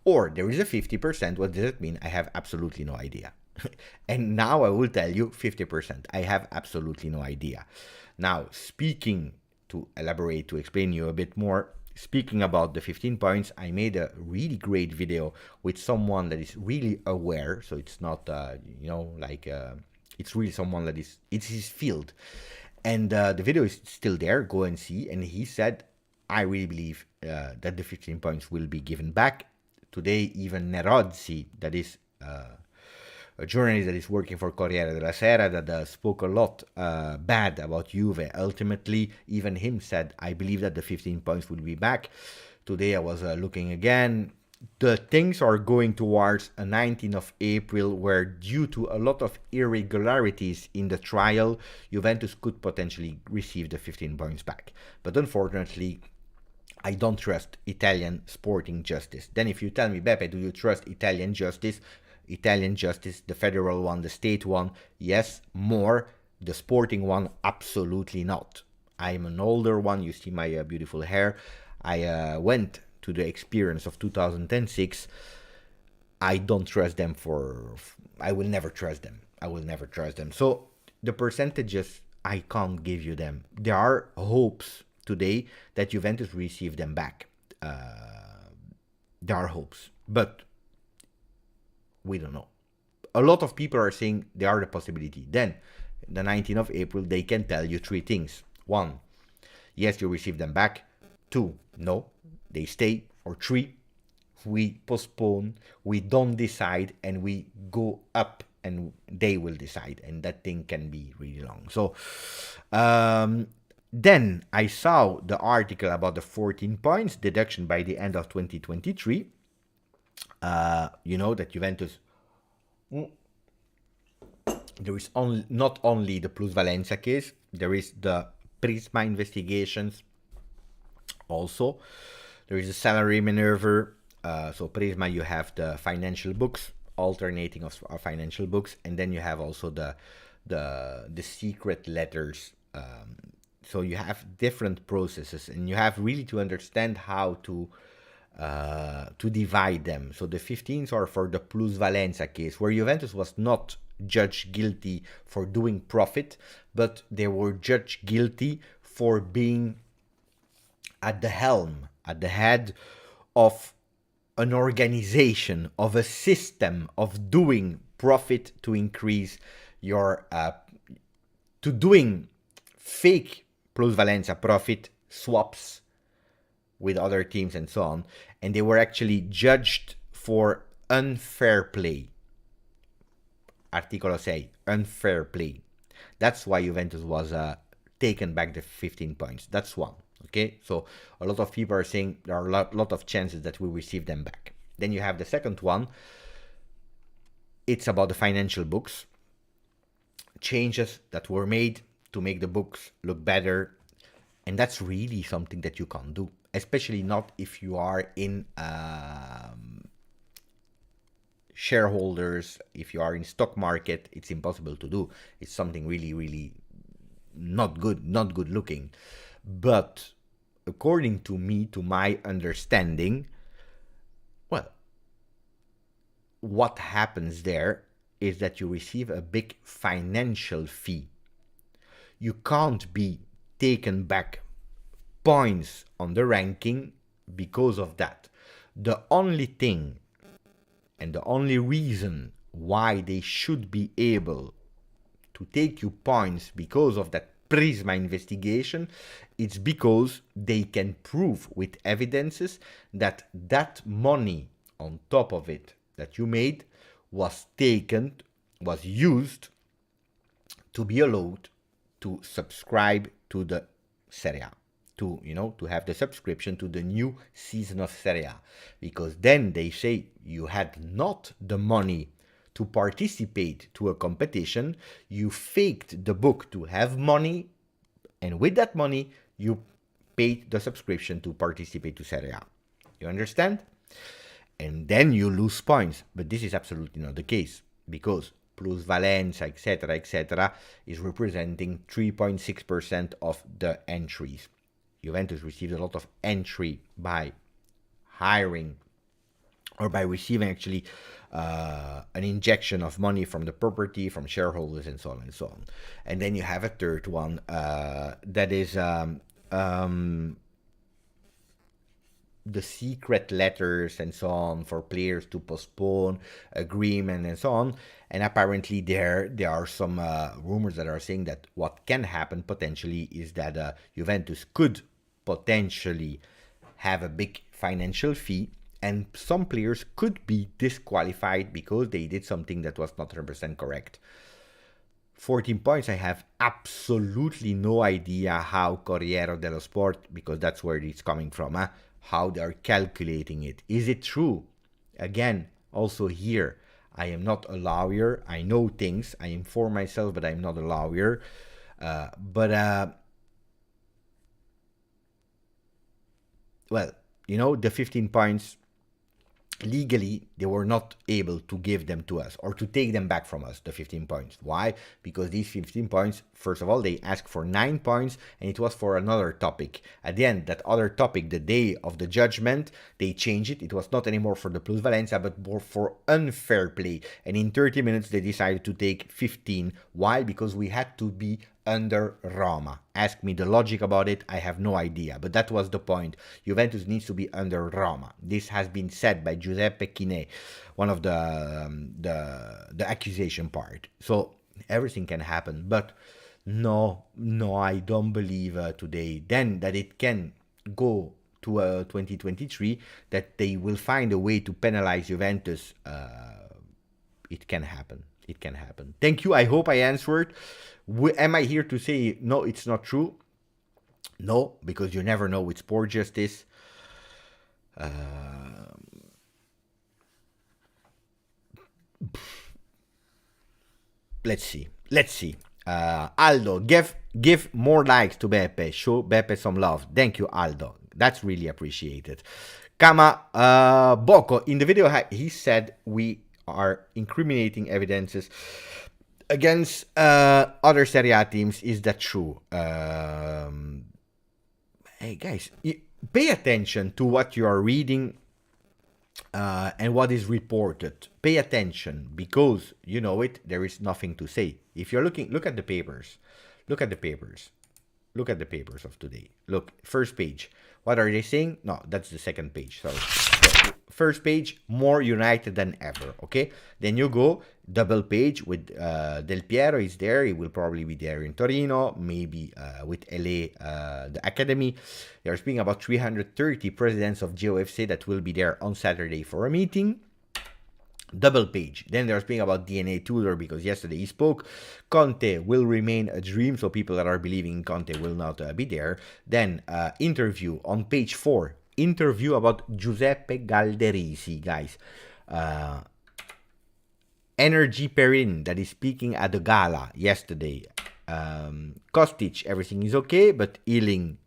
Or there is a 50%. What does it mean? I have absolutely no idea. And now I will tell you 50%. I have absolutely no idea. Now, to explain you a bit more, speaking about the 15 points, I made a really great video with someone that is really aware. So it's not, it's really someone that it's his field. And the video is still there. Go and see. And he said, I really believe that the 15 points will be given back. Today, even Nerozzi, that is a journalist that is working for Corriere della Sera, that spoke a lot bad about Juve. Ultimately, even him said, I believe that the 15 points will be back. Today, I was looking again. The things are going towards a 19th of April, where due to a lot of irregularities in the trial, Juventus could potentially receive the 15 points back. But unfortunately, I don't trust Italian sporting justice. Then if you tell me, Beppe, do you trust Italian justice? Italian justice, the federal one, the state one, yes, more. The sporting one, absolutely not. I'm an older one. You see my beautiful hair. I went to the experience of 2006. I don't trust them I will never trust them. I will never trust them. So the percentages, I can't give you them. There are hopes today that Juventus receive them back. There are hopes, but we don't know. A lot of people are saying there are the possibility. Then, the 19th of April, they can tell you three things. One, yes, you receive them back. Two, no, they stay. Or three, we postpone, we don't decide, and we go up, and they will decide. And that thing can be really long. So, then I saw the article about the 14 points deduction by the end of 2023. You know that Juventus, there is not only the plusvalenza case, there is the Prisma investigations also. There is a salary maneuver. So Prisma, you have the financial books, alternating of financial books, and then you have also the secret letters. So you have different processes, and you have really to understand how to divide them. So the 15s are for the plusvalenza case, where Juventus was not judged guilty for doing profit, but they were judged guilty for being at the helm, at the head of an organization, of a system of doing profit to increase your, to doing fake plusvalenza profit swaps with other teams and so on. And they were actually judged for unfair play. Articolo 6, unfair play. That's why Juventus was taken back the 15 points. That's one. Okay, so a lot of people are saying there are a lot of chances that we receive them back. Then you have the second one. It's about the financial books. Changes that were made to make the books look better. And that's really something that you can't do. Especially not if you are in shareholders, if you are in stock market, it's impossible to do. It's something really, really not good looking. But according to me, to my understanding, well, what happens there is that you receive a big financial fee. You can't be taken back points on the ranking because of that. The only thing and the only reason why they should be able to take you points because of that Prisma investigation, it's because they can prove with evidences that that money on top of it that you made was used to be allowed to subscribe to the Serie A, to have the subscription to the new season of Serie A, because then they say you had not the money to participate to a competition, you faked the book to have money, and with that money, you paid the subscription to participate to Serie A. You understand? And then you lose points. But this is absolutely not the case, because plusvalenza, etc., is representing 3.6% of the entries. Juventus received a lot of entry by hiring or by receiving actually an injection of money from the property, from shareholders, and so on and so on. And then you have a third one that is the secret letters and so on for players to postpone agreement and so on. And apparently there are some rumors that are saying that what can happen potentially is that Juventus could potentially have a big financial fee, and some players could be disqualified because they did something that was not 100% correct. 14 points, I have absolutely no idea how Corriere dello Sport, because that's where it's coming from, how they're calculating it. Is it true? Again, also here, I am not a lawyer. I know things. I inform myself, but I'm not a lawyer. Well, the 15 points, legally, They were not able to give them to us or to take them back from us, the 15 points. Why? Because these 15 points, first of all, they asked for 9 points, and it was for another topic. At the end, that other topic, the day of the judgment, they changed it. It was not anymore for the plus Valencia, but more for unfair play. And in 30 minutes, they decided to take 15. Why? Because we had to be under Roma. Ask me the logic about it, I have no idea, but that was the point. Juventus needs to be under Roma. This has been said by Giuseppe Chine, one of the accusation part. So everything can happen, but no, I don't believe today then that it can go to 2023, that they will find a way to penalize Juventus. It can happen. It can happen. Thank you. I hope I answered. Am I here to say no, it's not true? No, because you never know with sport justice. Let's see. Aldo, give more likes to Beppe. Show Beppe some love. Thank you, Aldo. That's really appreciated. Kama Boko, in the video, he said we are incriminating evidences against other Serie A teams. Is that true? Hey guys, pay attention to what you are reading and what is reported. Pay attention, because you know it, there is nothing to say. If you're looking, look at the papers. Look at the papers. Look at the papers of today. Look, first page. What are they saying? No, that's the second page. Sorry. First page, more united than ever. Okay. Then you go double page with Del Piero is there. He will probably be there in Torino, maybe with LA, the academy. They are speaking about 330 presidents of GOFC that will be there on Saturday for a meeting. Double page. Then they're speaking about DNA Tudor, because yesterday he spoke. Conte will remain a dream, so people that are believing in Conte will not be there. Then interview on page 4. Interview about Giuseppe Galderisi, guys. Energy Perin, that is speaking at the gala yesterday. Kostic, everything is okay, but Ealing,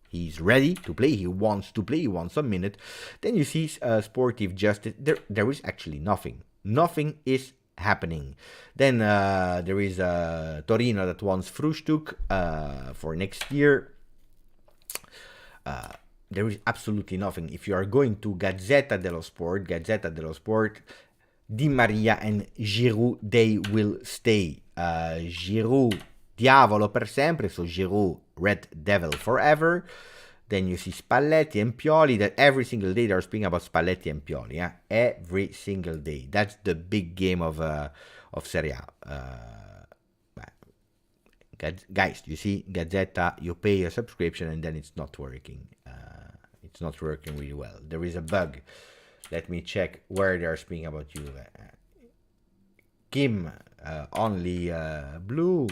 he's ready to play. He wants to play. He wants a minute. Then you see Sportive Justice. There is actually nothing. Nothing is happening. Then there is Torino that wants Frustuk for next year. There is absolutely nothing. If you are going to Gazzetta dello Sport, Di Maria and Giroud, they will stay. Giroud, Diavolo per sempre, so Giroud, Red Devil forever. Then you see Spalletti and Pioli, that every single day they're speaking about Spalletti and Pioli. Yeah? Every single day. That's the big game of Serie A. Guys, you see, Gazzetta, you pay a subscription and then it's not working. It's not working really well. There is a bug. Let me check where they're speaking about you. Kim, only blue.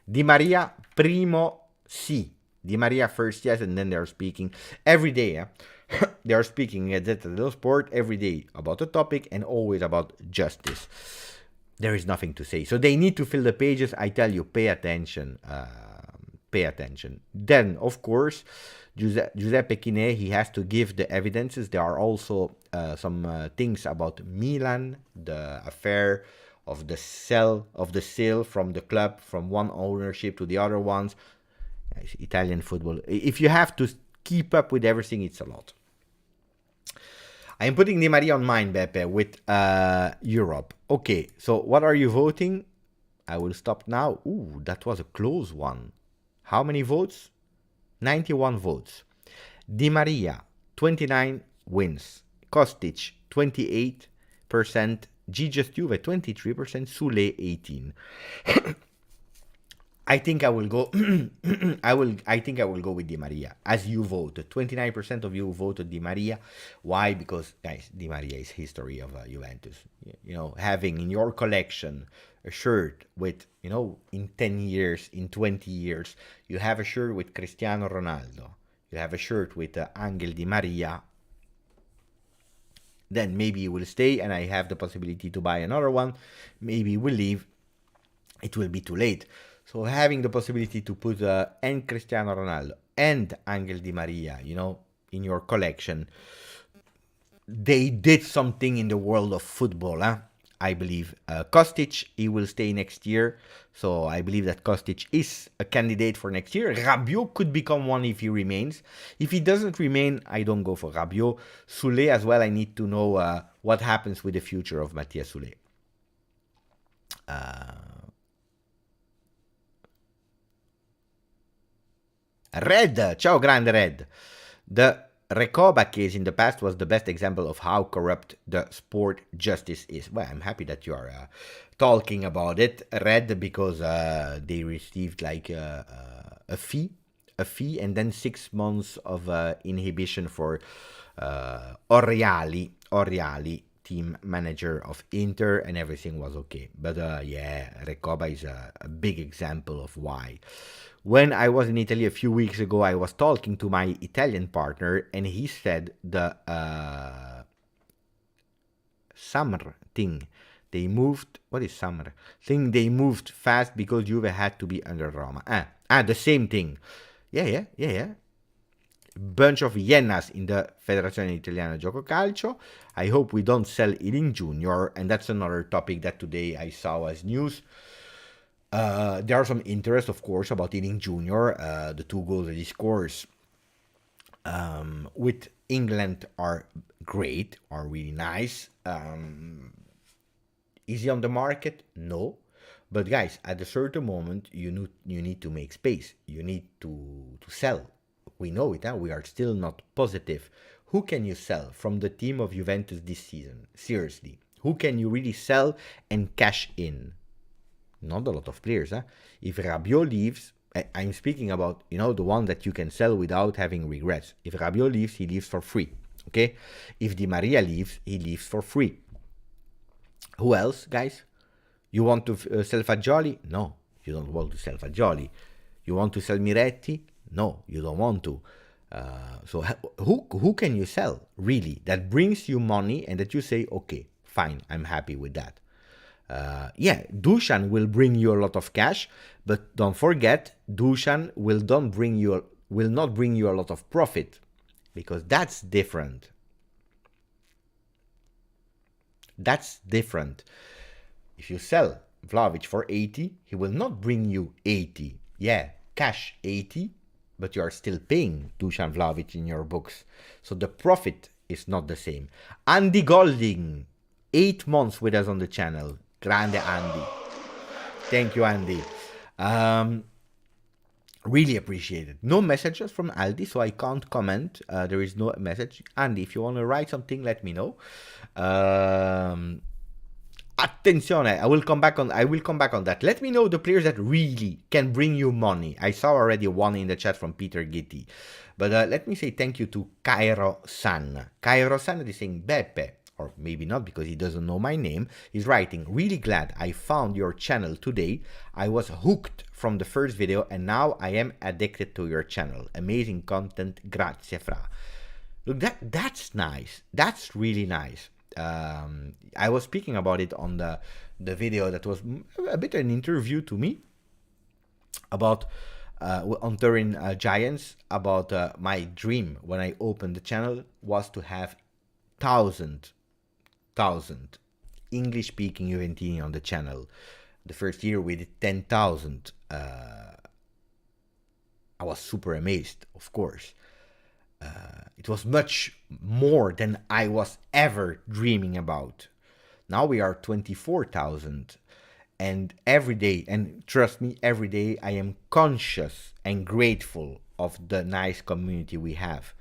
Di Maria, primo, sì. Di Maria first, yes, and then they're speaking every day. They are speaking at Gazzetta dello Sport every day about a topic and always about justice. There is nothing to say. So they need to fill the pages. I tell you, pay attention. Pay attention. Then, of course, Giuseppe Chine, he has to give the evidences. There are also some things about Milan, the affair of the sale from the club, from one ownership to the other ones. Italian football. If you have to keep up with everything, it's a lot. I am putting Di Maria on mine, Beppe, with Europe. Okay, so what are you voting? I will stop now. Ooh, that was a close one. How many votes? 91 votes. Di Maria, 29 wins. Kostic, 28%. GJustjuve, 23%. Sule, 18%. I think I will go. I think I will go with Di Maria, as you voted. 29% of you voted Di Maria. Why? Because, guys, Di Maria is history of Juventus. You know, having in your collection a shirt with, you know, in 10 years, in 20 years, you have a shirt with Cristiano Ronaldo. You have a shirt with Angel Di Maria. Then maybe you will stay, and I have the possibility to buy another one. Maybe we'll leave. It will be too late. So having the possibility to put and Cristiano Ronaldo and Angel Di Maria, you know, in your collection, they did something in the world of football. I believe Kostic, he will stay next year. So I believe that Kostic is a candidate for next year. Rabiot could become one if he remains. If he doesn't remain, I don't go for Rabiot. Soulé as well, I need to know what happens with the future of Matthias Soulé. Red, ciao grande Red. The Recoba case in the past was the best example of how corrupt the sport justice is. Well, I'm happy that you are talking about it, Red, because they received like a fee, and then 6 months of inhibition for Oriali, team manager of Inter, and everything was okay. But yeah, Recoba is a big example of why. When I was in Italy a few weeks ago, I was talking to my Italian partner, and he said the summer thing. They moved, what is summer? Thing they moved fast because Juve had to be under Roma. The same thing. Yeah. Bunch of hienas in the Federazione Italiana Gioco Calcio. I hope we don't sell Ealing Junior, and that's another topic that today I saw as news. There are some interest, of course, about Ealing Junior. The 2 goals that he scores with England are great, are really nice. Is he on the market? No. But guys, at a certain moment, you need to make space. You need to sell. We know it, we are still not positive. Who can you sell from the team of Juventus this season? Seriously. Who can you really sell and cash in? Not a lot of players. If Rabiot leaves, I'm speaking about, the one that you can sell without having regrets. If Rabiot leaves, he leaves for free. Okay? If Di Maria leaves, he leaves for free. Who else, guys? You want to sell Fagioli? No, you don't want to sell Fagioli. You want to sell Miretti? No, you don't want to. So who can you sell, really, that brings you money and that you say, okay, fine, I'm happy with that. Dusan will bring you a lot of cash, but don't forget, Dusan will not bring you a lot of profit, because that's different. That's different. If you sell Vlahovic for 80, he will not bring you 80. Yeah, cash 80, but you are still paying Dusan Vlahovic in your books. So the profit is not the same. Andy Golding, 8 months with us on the channel. Grande Andy. Thank you, Andy. Really appreciate it. No messages from Aldi, so I can't comment. There is no message. Andy, if you want to write something, let me know. Attenzione, I will come back on that. Let me know the players that really can bring you money. I saw already one in the chat from Peter Gitti. But let me say thank you to Cairo-san. Cairo-san is saying, Beppe, or maybe not because he doesn't know my name, he's writing, really glad I found your channel today. I was hooked from the first video and now I am addicted to your channel. Amazing content, grazie fra. Look, that's nice. That's really nice. I was speaking about it on the video that was a bit an interview to me about on Turin Giants, about my dream when I opened the channel was to have 1,000 English speaking Juventini on the channel. The first year we did 10,000. I was super amazed, of course. It was much more than I was ever dreaming about. Now we are 24,000, and every day, and trust me, every day I am conscious and grateful of the nice community we have.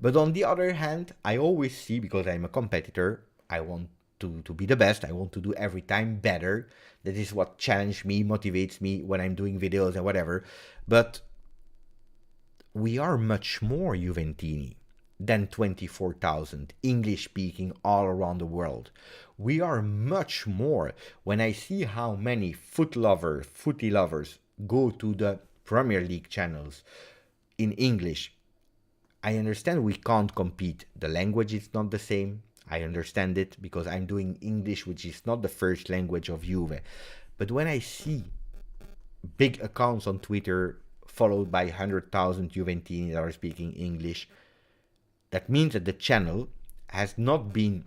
But on the other hand, I always see, because I'm a competitor, I want to be the best. I want to do every time better. That is what challenges me, motivates me when I'm doing videos and whatever. But we are much more Juventini than 24,000 English speaking all around the world. We are much more. When I see how many footy lovers go to the Premier League channels in English, I understand we can't compete. The language is not the same. I understand it because I'm doing English, which is not the first language of Juve. But when I see big accounts on Twitter followed by 100,000 Juventini that are speaking English, that means that the channel has not been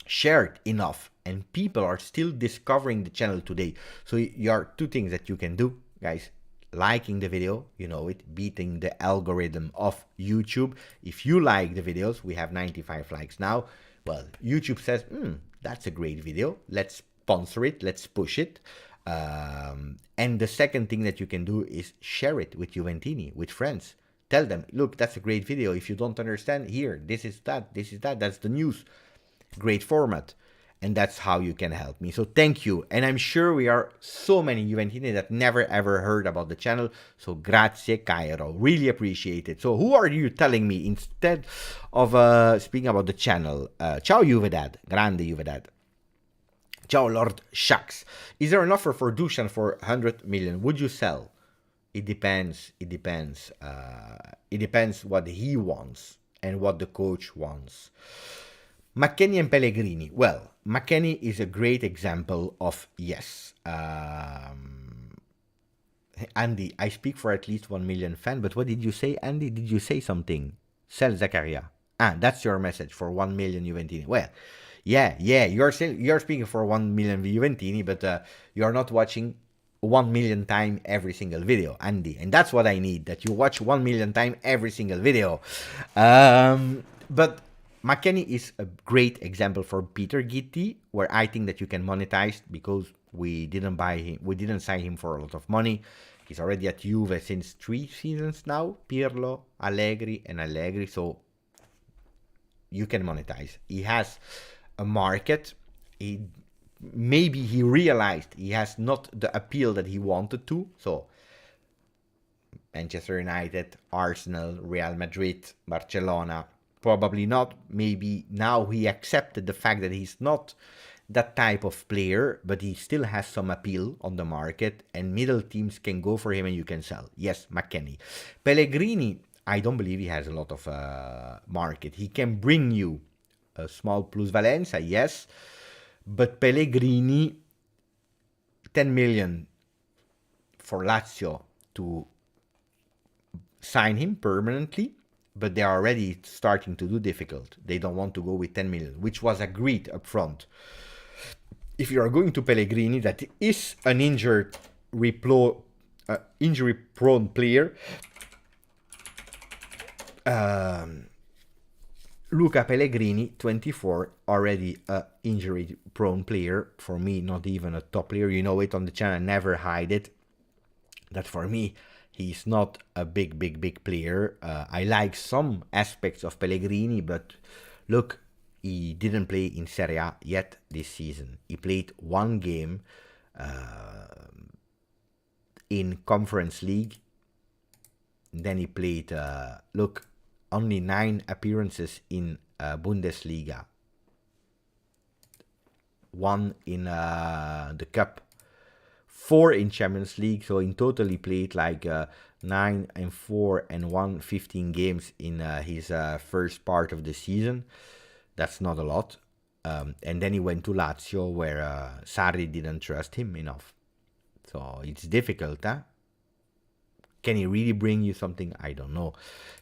shared enough, and people are still discovering the channel today. So there are two things that you can do, guys. Liking the video, you know it, beating the algorithm of YouTube. If you like the videos, we have 95 likes now. Well, YouTube says, that's a great video. Let's sponsor it. Let's push it. And the second thing that you can do is share it with Juventini, with friends. Tell them, look, that's a great video. If you don't understand, here, this is that, that's the news. Great format. And that's how you can help me. So thank you. And I'm sure we are so many Juventini that never ever heard about the channel. So grazie Cairo. Really appreciate it. So who are you telling me instead of speaking about the channel? Ciao Juvedad. Grande Juvedad. Ciao Lord Shucks. Is there an offer for Dusan for 100 million? Would you sell? It depends. It depends. It depends what he wants and what the coach wants. McKennie and Pellegrini. Well, McKennie is a great example of yes. Andy, I speak for at least 1 million fans, but what did you say, Andy? Did you say something? Sell Zakaria. That's your message for 1 million Juventini. Well, yeah, you're speaking for 1 million Juventini, but you're not watching 1 million times every single video, Andy. And that's what I need, that you watch 1 million times every single video. But McKennie is a great example for Peter Gitti, where I think that you can monetize because we didn't buy him, we didn't sign him for a lot of money. He's already at Juve since 3 seasons now, Pirlo, Allegri, and Allegri, so you can monetize. He has a market. Maybe he realized he has not the appeal that he wanted to, so Manchester United, Arsenal, Real Madrid, Barcelona, probably not. Maybe now he accepted the fact that he's not that type of player, but he still has some appeal on the market, and middle teams can go for him and you can sell. Yes, McKennie. Pellegrini, I don't believe he has a lot of market. He can bring you a small plusvalenza, yes, but Pellegrini, 10 million for Lazio to sign him permanently, but they are already starting to do difficult. They don't want to go with 10 million, which was agreed up front. If you are going to Pellegrini, that is an injury-prone player, Luca Pellegrini, 24, already a injury-prone player. For me, not even a top player. You know it on the channel, never hide it. That for me, he's not a big player. I like some aspects of Pellegrini, but look, he didn't play in Serie A yet this season. He played one game in Conference League. Then he played, only 9 appearances in Bundesliga. 1 in the Cup. 4 in Champions League, so in total he played like 9 and 4 and 1, 15 games in his first part of the season. That's not a lot. And then he went to Lazio, where Sarri didn't trust him enough. So it's difficult, huh? Can he really bring you something? I don't know.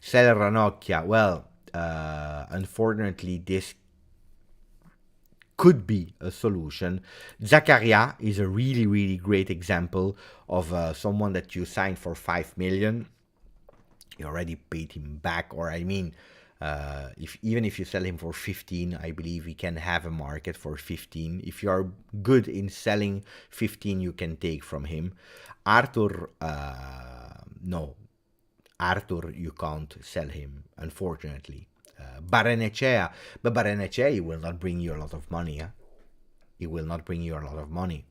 Sell Ranocchia. Well, unfortunately, this could be a solution. Zakaria is a really great example of someone that you signed for 5 million. You already paid him back, or I mean, even if you sell him for 15, I believe we can have a market for 15. If you are good in selling 15, you can take from him. Arthur, no. Arthur, you can't sell him, unfortunately. Barrenechea, but Barrenechea, he will not bring you a lot of money. Huh? He will not bring you a lot of money.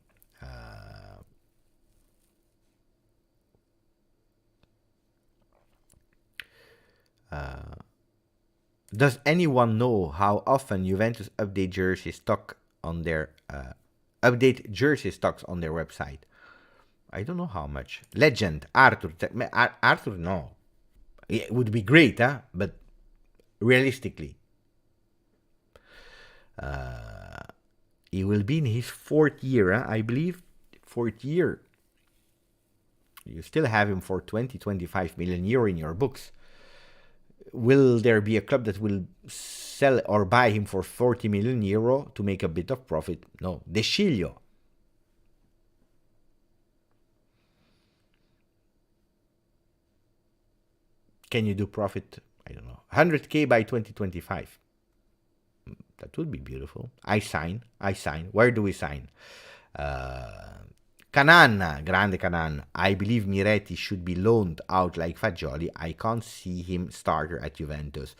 Does anyone know how often Juventus update jersey stock on their stocks on their website? I don't know how much. Legend Arthur. Arthur, no. It would be great, huh? But realistically, he will be in his 4th year, huh? I believe. 4th year. You still have him for 20-25 million euro in your books. will there be a club that will sell or buy him for 40 million euro to make a bit of profit? No. De Sciglio. Can you do profit? I don't know. 100k by 2025. That would be beautiful. I sign. Where do we sign? Canaan, grande Canaan. I believe Miretti should be loaned out like Fagioli. I can't see him starter at Juventus.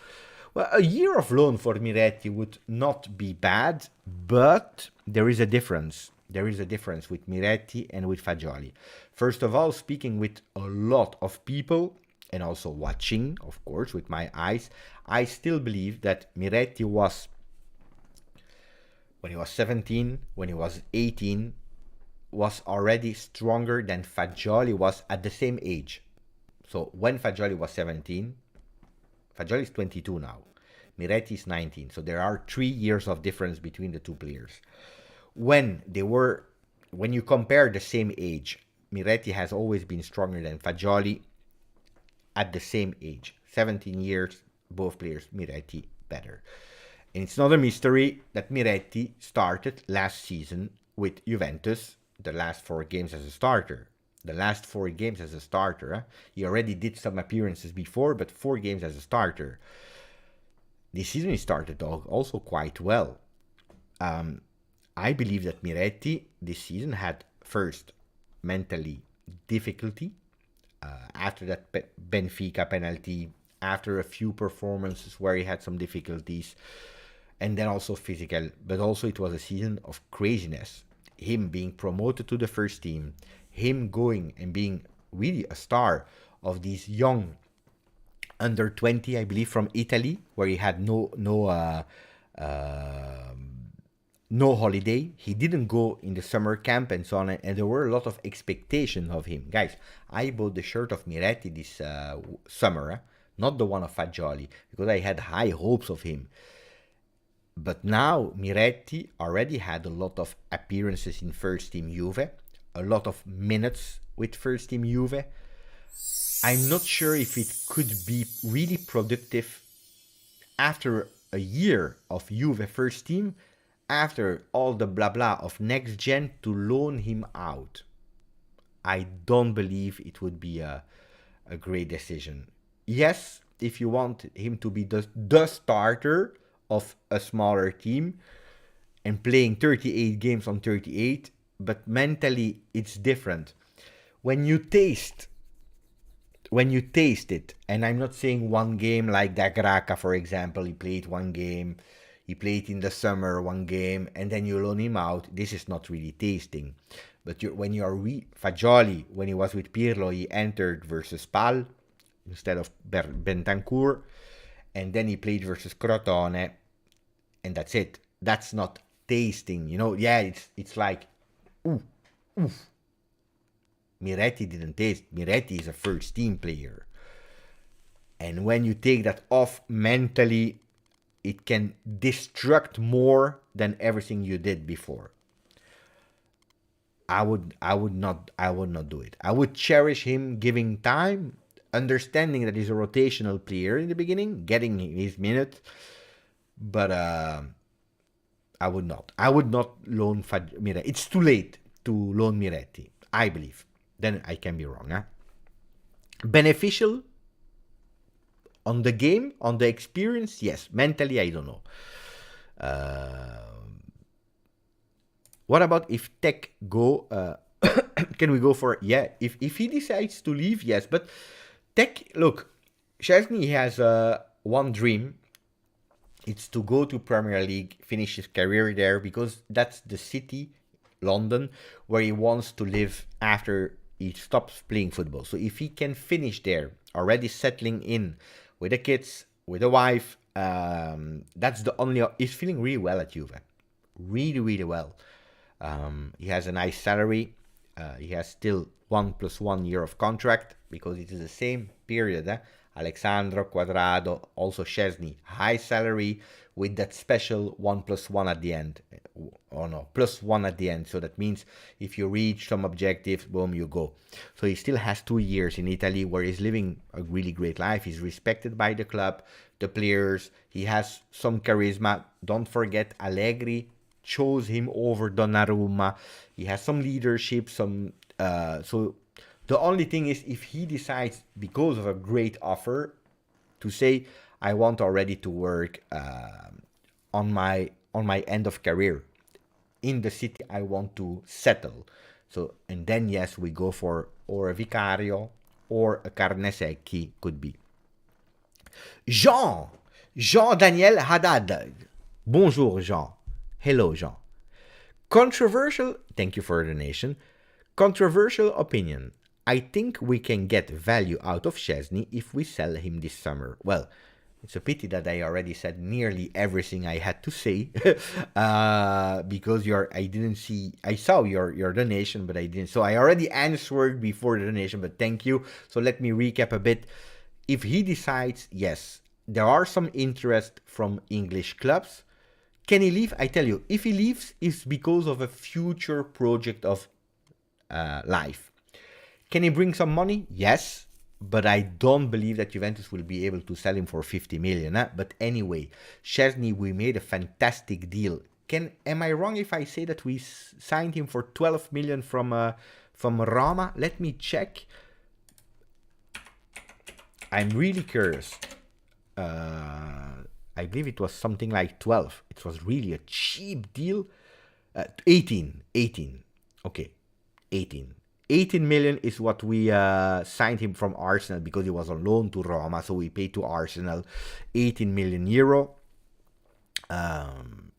Well, a year of loan for Miretti would not be bad, but there is a difference. There is a difference with Miretti and with Fagioli. First of all, speaking with a lot of people, and also watching, of course, with my eyes, I still believe that Miretti was, when he was 17, when he was 18, was already stronger than Fagioli was at the same age. So when Fagioli was 17, Fagioli is 22 now. Miretti is 19. So there are 3 years of difference between the two players. When you compare the same age, Miretti has always been stronger than Fagioli at the same age. 17 years, both players, Miretti better. And it's not a mystery that Miretti started last season with Juventus, the last 4 games as a starter. He already did some appearances before, but 4 games as a starter. This season he started also quite well. I believe that Miretti this season had first mentally difficulty. After that Benfica penalty, after a few performances where he had some difficulties, and then also physical, but also it was a season of craziness. Him being promoted to the first team, him going and being really a star of these young under 20, I believe, from Italy, where he had no holiday. He didn't go in the summer camp and so on, and there were a lot of expectations of him. Guys, I bought the shirt of Miretti this summer, not the one of Fagioli, because I had high hopes of him. But now Miretti already had a lot of appearances in first team Juve, a lot of minutes with first team Juve. I'm not sure if it could be really productive after a year of Juve first team, after all the blah blah of next gen, to loan him out. I don't believe it would be a great decision. Yes, if you want him to be the starter of a smaller team and playing 38 games on 38, but mentally it's different. When you taste it, and I'm not saying one game like Dagraka, for example, he played one game, he played in the summer one game, and then you loan him out, this is not really tasting. But when you are Fagioli, when he was with Pirlo, he entered versus Pal instead of Bentancur, and then he played versus Crotone, and that's it. That's not tasting, Yeah, it's like, oof. Miretti didn't taste. Miretti is a first team player. And when you take that off mentally, it can destruct more than everything you did before. I would not do it. I would cherish him, giving time, understanding that he's a rotational player in the beginning, getting his minutes, but I would not loan Miretti. It's too late to loan Miretti, I believe. Then I can be wrong. Beneficial on the game, on the experience, yes. Mentally, I don't know. What about if Tech go? Can we go for? Yeah, if he decides to leave, yes. But Tech, look, Szczesny has one dream. It's to go to Premier League, finish his career there, because that's the city, London, where he wants to live after he stops playing football. So if he can finish there, already settling in with the kids, with the wife, that's the only. He's feeling really well at Juve, really well. He has a nice salary. He has still 1 + 1 year of contract, because it is the same period. Alexandro, Quadrado, also Szczesny, high salary with that special 1+1 at the end, or no, +1 at the end. So that means if you reach some objectives, boom, you go. So he still has 2 years in Italy where he's living a really great life. He's respected by the club, the players. He has some charisma. Don't forget, Allegri chose him over Donnarumma. He has some leadership, so the only thing is, if he decides, because of a great offer, to say, I want already to work on my end of career in the city I want to settle. So, and then yes, we go for or a Vicario or a Carnesecchi, could be. Jean Daniel Haddad. Bonjour, Jean. Hello, Jean. Controversial, thank you for the donation. Controversial opinion. I think we can get value out of Szczesny if we sell him this summer. Well, it's a pity that I already said nearly everything I had to say because I saw your donation, but I didn't. So I already answered before the donation, but thank you. So let me recap a bit. If he decides, yes, there are some interest from English clubs. Can he leave? I tell you, if he leaves, it's because of a future project of life. Can he bring some money? Yes, but I don't believe that Juventus will be able to sell him for 50 million. But anyway, Szczesny, we made a fantastic deal. Am I wrong if I say that we signed him for 12 million from Roma? Let me check. I'm really curious. I believe it was something like 12. It was really a cheap deal. 18. Okay, 18. 18 million is what we signed him from Arsenal because he was on loan to Roma. So we paid to Arsenal 18 million euro.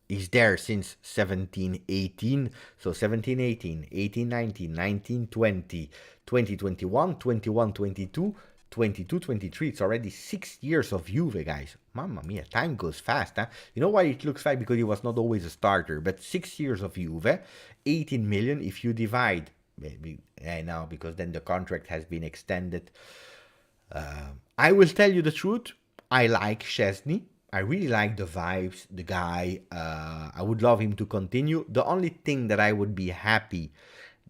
He's there since 17-18. So 17-18, 18-19, 19-20, 20-21, 21-22, 22-23. It's already 6 years of Juve, guys. Mamma mia, time goes fast, huh? You know why it looks like? Because he was not always a starter. But 6 years of Juve, 18 million. If you divide, maybe now, because then the contract has been extended. I will tell you the truth. I like Szczesny. I really like the vibes, the guy. I would love him to continue. The only thing that I would be happy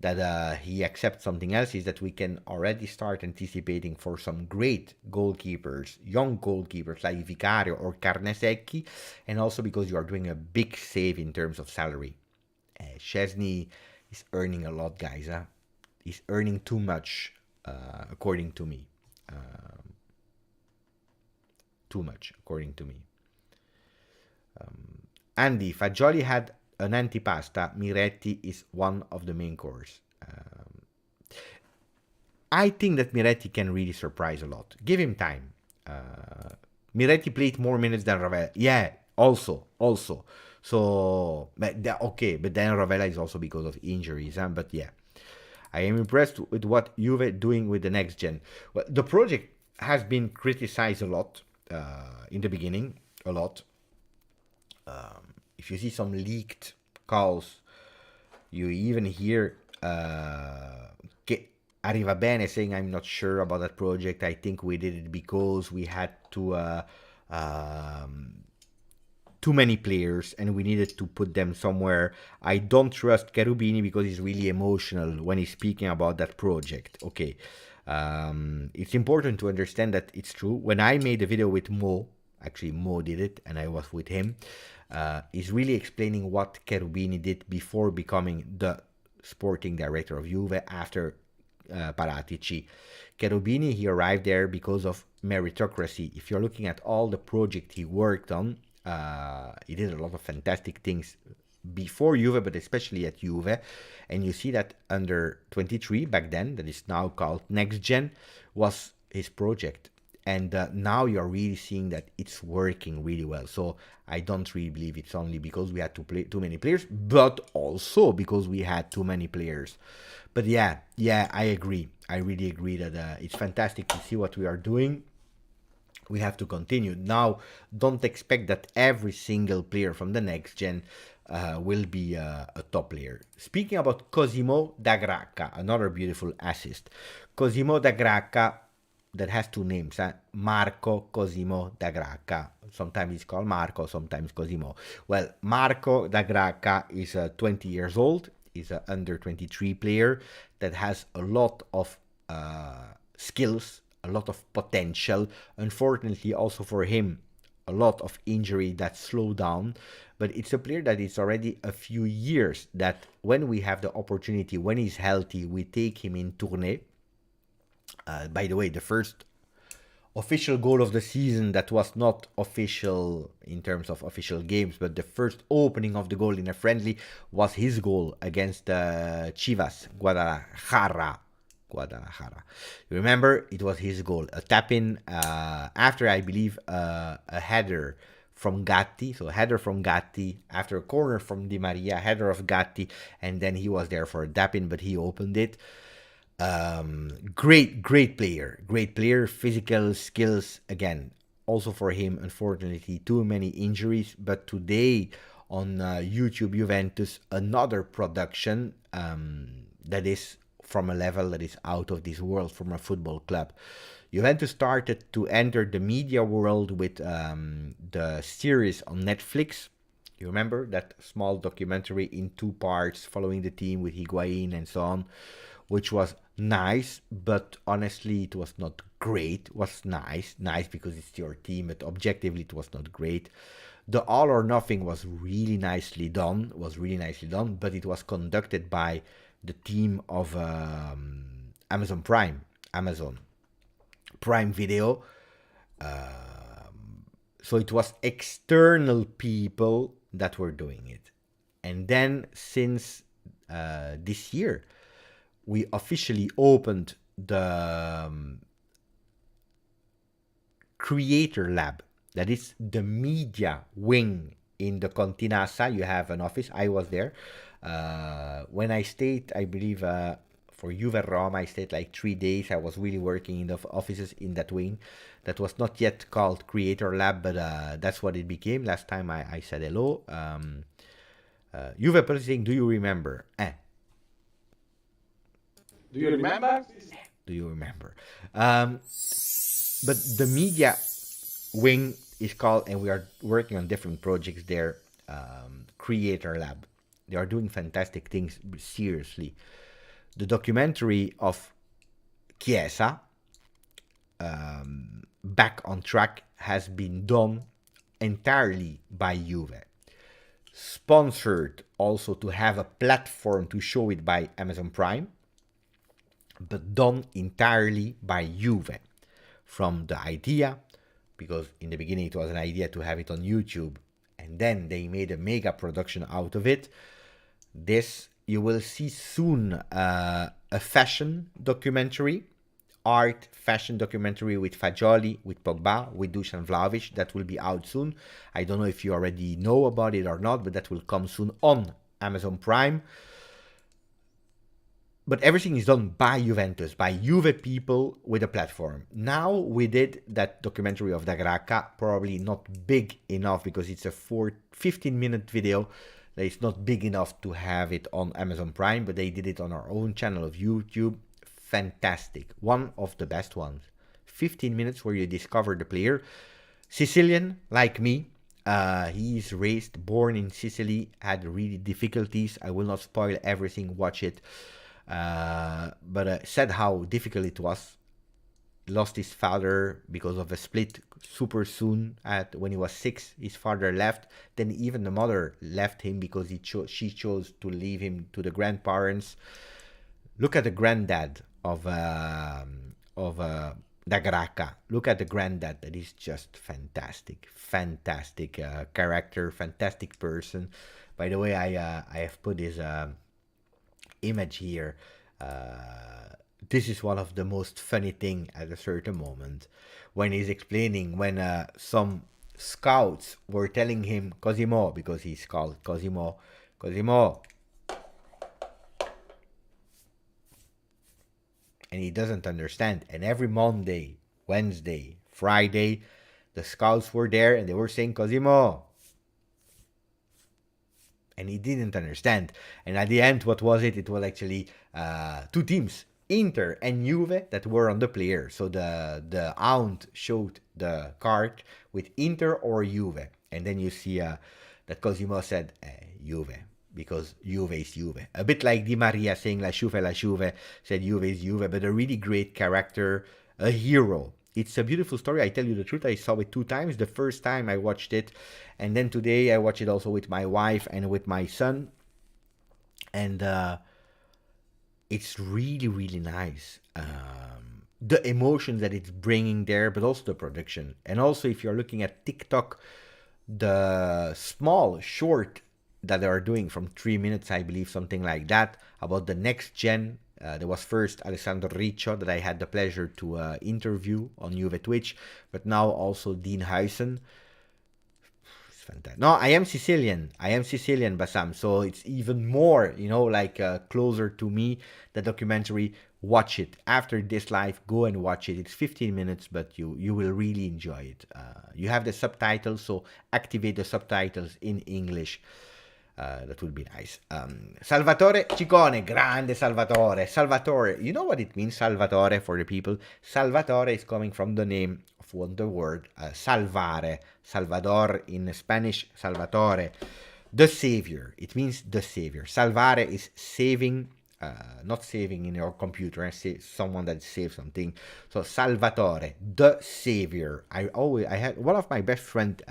that he accepts something else is that we can already start anticipating for some great goalkeepers, young goalkeepers like Vicario or Carnesecchi, and also because you are doing a big save in terms of salary. Szczesny is earning a lot, guys. He's earning too much, according to me. Too much, according to me. Andy, Fagioli had an antipasta. Miretti is one of the main course. I think that Miretti can really surprise a lot. Give him time. Miretti played more minutes than Ravella. Yeah, also. So, but then Ravella is also because of injuries. But yeah, I am impressed with what Juve doing with the next gen. Well, the project has been criticized a lot in the beginning, a lot. If you see some leaked calls, you even hear Arriva Bene saying, I'm not sure about that project. I think we did it because we had to too many players and we needed to put them somewhere. I don't trust Cherubini because he's really emotional when he's speaking about that project. Okay. It's important to understand that it's true. When I made a video with Mo, actually Mo did it and I was with him, is really explaining what Cherubini did before becoming the sporting director of Juve after Paratici. Cherubini, he arrived there because of meritocracy. If you're looking at all the projects he worked on, he did a lot of fantastic things before Juve, but especially at Juve. And you see that under 23 back then, that is now called Next Gen, was his project. And now you're really seeing that it's working really well. So I don't really believe it's only because we had to play too many players, but also because we had too many players. But yeah, I agree. I really agree that it's fantastic to see what we are doing. We have to continue. Now, don't expect that every single player from the next gen will be a top player. Speaking about Cosimo da Gracca, another beautiful assist. Cosimo da Gracca, that has two names, Marco Cosimo da Gracca. Sometimes he's called Marco, sometimes Cosimo. Well, Marco da Gracca is 20 years old. He's an under 23 player that has a lot of skills, a lot of potential. Unfortunately, also for him, a lot of injury that slowed down. But it's a player that is already a few years that when we have the opportunity, when he's healthy, we take him in tournée. By the way, the first official goal of the season that was not official in terms of official games, but the first opening of the goal in a friendly was his goal against Chivas, Guadalajara. You remember, it was his goal. A tap-in after, I believe, a header from Gatti. So a header from Gatti, after a corner from Di Maria, header of Gatti, and then he was there for a tap-in, but he opened it. Great player, physical skills, again, also for him, unfortunately, too many injuries, but today on YouTube Juventus, another production that is from a level that is out of this world, from a football club. Juventus started to enter the media world with the series on Netflix. You remember that small documentary in 2 parts following the team with Higuain and so on, which was nice, but honestly it was not great. It was nice because it's your team, but objectively it was not great. The All or Nothing was really nicely done, but it was conducted by the team of Amazon Prime Video. So it was external people that were doing it. And then since this year, we officially opened the Creator Lab. That is the media wing in the Continassa. You have an office. I was there. When I stayed, I believe, for Juve Roma, I stayed like 3 days. I was really working in the offices in that wing. That was not yet called Creator Lab, but that's what it became. Last time I said hello. Juve Pulsing, do you remember? Do you remember? Do you remember? But the media wing is called, and we are working on different projects there, Creator Lab. They are doing fantastic things, seriously. The documentary of Chiesa, Back on Track, has been done entirely by Juve. Sponsored also to have a platform to show it by Amazon Prime, but done entirely by Juve. From the idea, because in the beginning it was an idea to have it on YouTube, and then they made a mega production out of it. This, you will see soon, a fashion documentary, art fashion documentary with Fagioli, with Pogba, with Dusan Vlahovic. That will be out soon. I don't know if you already know about it or not, but that will come soon on Amazon Prime. But everything is done by Juventus, by Juve people with a platform. Now we did that documentary of Da Gracca, probably not big enough because it's a 15-minute video. It's not big enough to have it on Amazon Prime, but they did it on our own channel of YouTube. Fantastic. One of the best ones. 15 minutes where you discover the player. Sicilian, like me. He's raised, born in Sicily, had really difficulties. I will not spoil everything, watch it. But said how difficult it was. Lost his father because of a split super soon. When he was 6, his father left. Then even the mother left him because she chose to leave him to the grandparents. Look at the granddad of Da Gracca. Look at the granddad. That is just fantastic. Fantastic character. Fantastic person. By the way, I have put his image here. This is one of the most funny thing at a certain moment when he's explaining, when some scouts were telling him Cosimo, because he's called Cosimo, and he doesn't understand. And every Monday, Wednesday, Friday, the scouts were there and they were saying Cosimo, and he didn't understand. And at the end, what was it? It was actually 2 teams. Inter and Juve that were on the player. So the aunt showed the card with Inter or Juve. And then you see that Cosimo said Juve, because Juve is Juve. A bit like Di Maria saying La Juve, said Juve is Juve, but a really great character, a hero. It's a beautiful story. I tell you the truth, I saw it 2 times. The first time I watched it, and then today I watched it also with my wife and with my son. And it's really, really nice. The emotions that it's bringing there, but also the production. And also, if you're looking at TikTok, the small short that they are doing from 3 minutes, I believe, something like that, about the next gen. There was first Alessandro Riccio that I had the pleasure to interview on Juve Twitch, but now also Dean Huysen. It's fantastic. No, I am Sicilian, Bassam, so it's even more, like closer to me, the documentary. Watch it. After this live, go and watch it. It's 15 minutes, but you will really enjoy it. You have the subtitles, so activate the subtitles in English. That would be nice. Salvatore Ciccone, grande Salvatore. Salvatore, you know what it means, Salvatore, for the people? Salvatore is coming from the name of the word salvare. Salvador in Spanish, Salvatore. The savior. It means the savior. Salvare is saving, not saving in your computer, someone that saves something. So Salvatore, the savior. I had one of my best friend.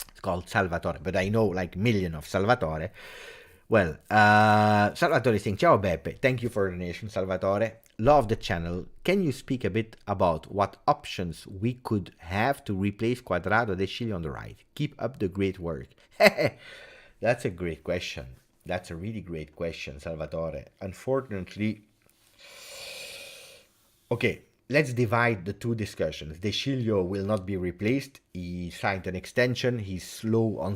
It's called Salvatore, but I know like million of Salvatore. Well, Salvatore is saying, Ciao Beppe, thank you for the donation, Salvatore. Love the channel. Can you speak a bit about what options we could have to replace Quadrado De Chile on the right? Keep up the great work. That's a great question. That's a really great question, Salvatore. Unfortunately, okay, let's divide the two discussions. De Chilio will not be replaced. He signed an extension. He's low on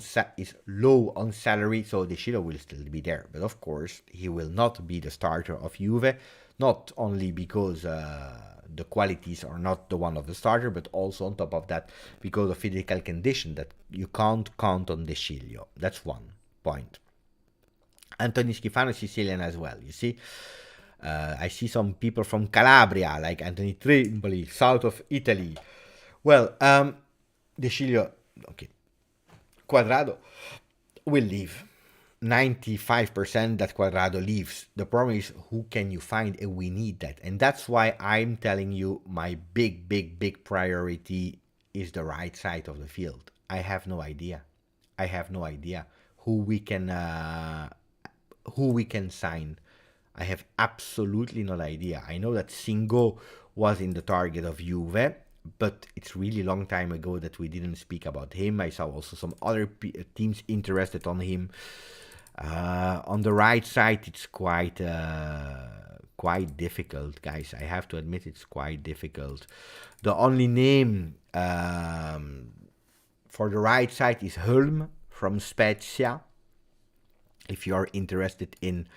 salary, so De Chilio will still be there. But of course, he will not be the starter of Juve, not only because the qualities are not the one of the starter, but also on top of that, because of physical condition that you can't count on De Chilio. That's one point. Anthony Schifano is Sicilian as well, you see. I see some people from Calabria, like Anthony Trimboli, south of Italy. Well, De Chilio, okay. Quadrado will leave. 95% that Quadrado leaves. The problem is, who can you find? And we need that. And that's why I'm telling you my big priority is the right side of the field. I have no idea. who we can sign. I have absolutely no idea. I know that Singo was in the target of Juve, but it's really long time ago that we didn't speak about him. I saw also some other teams interested on him. On the right side, it's quite difficult, guys. I have to admit, it's quite difficult. The only name for the right side is Hulm from Spezia. If you are interested in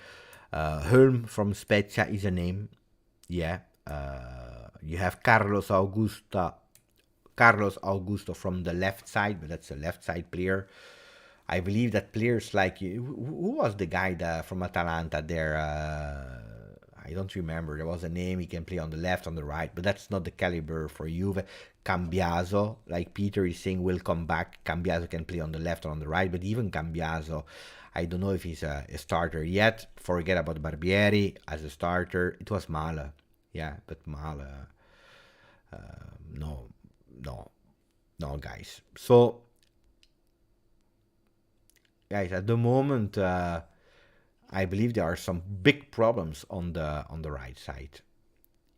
Hulm from Spezia is a name. Yeah. You have Carlos Augusto from the left side, but that's a left side player. I believe that players like who was the guy from Atalanta there? I don't remember. There was a name. He can play on the left, on the right, but that's not the caliber for Juve. Cambiaso, like Peter is saying, will come back. Cambiaso can play on the left or on the right, but even Cambiaso, I don't know if he's a starter yet. Forget about Barbieri as a starter. It was Mala. Yeah, but Mala, no, guys. So, guys, at the moment, I believe there are some big problems on the right side.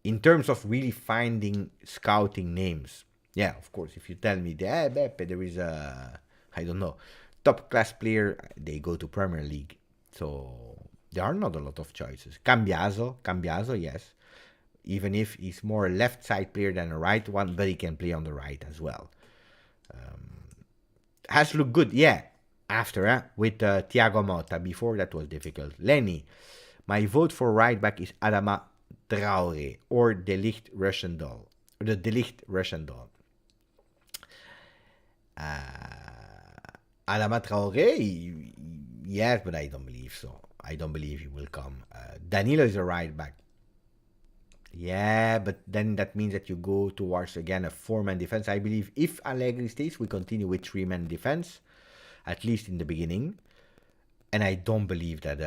In terms of really finding scouting names. Yeah, of course, if you tell me Beppe, there is a, I don't know, top class player, they go to Premier League. So there are not a lot of choices. Cambiaso, yes. Even if he's more a left side player than a right one, but he can play on the right as well. Has looked good, yeah. After, with Thiago Motta. Before that was difficult. Lenny, my vote for right back is Adama Traore or De Ligt Rushendal. The De Ligt Rushendal. Adama Traore, yes, but I don't believe so. I don't believe he will come. Danilo is a right back. Yeah, but then that means that you go towards again a four-man defense. I believe if Allegri stays, we continue with three-man defense, at least in the beginning. And I don't believe that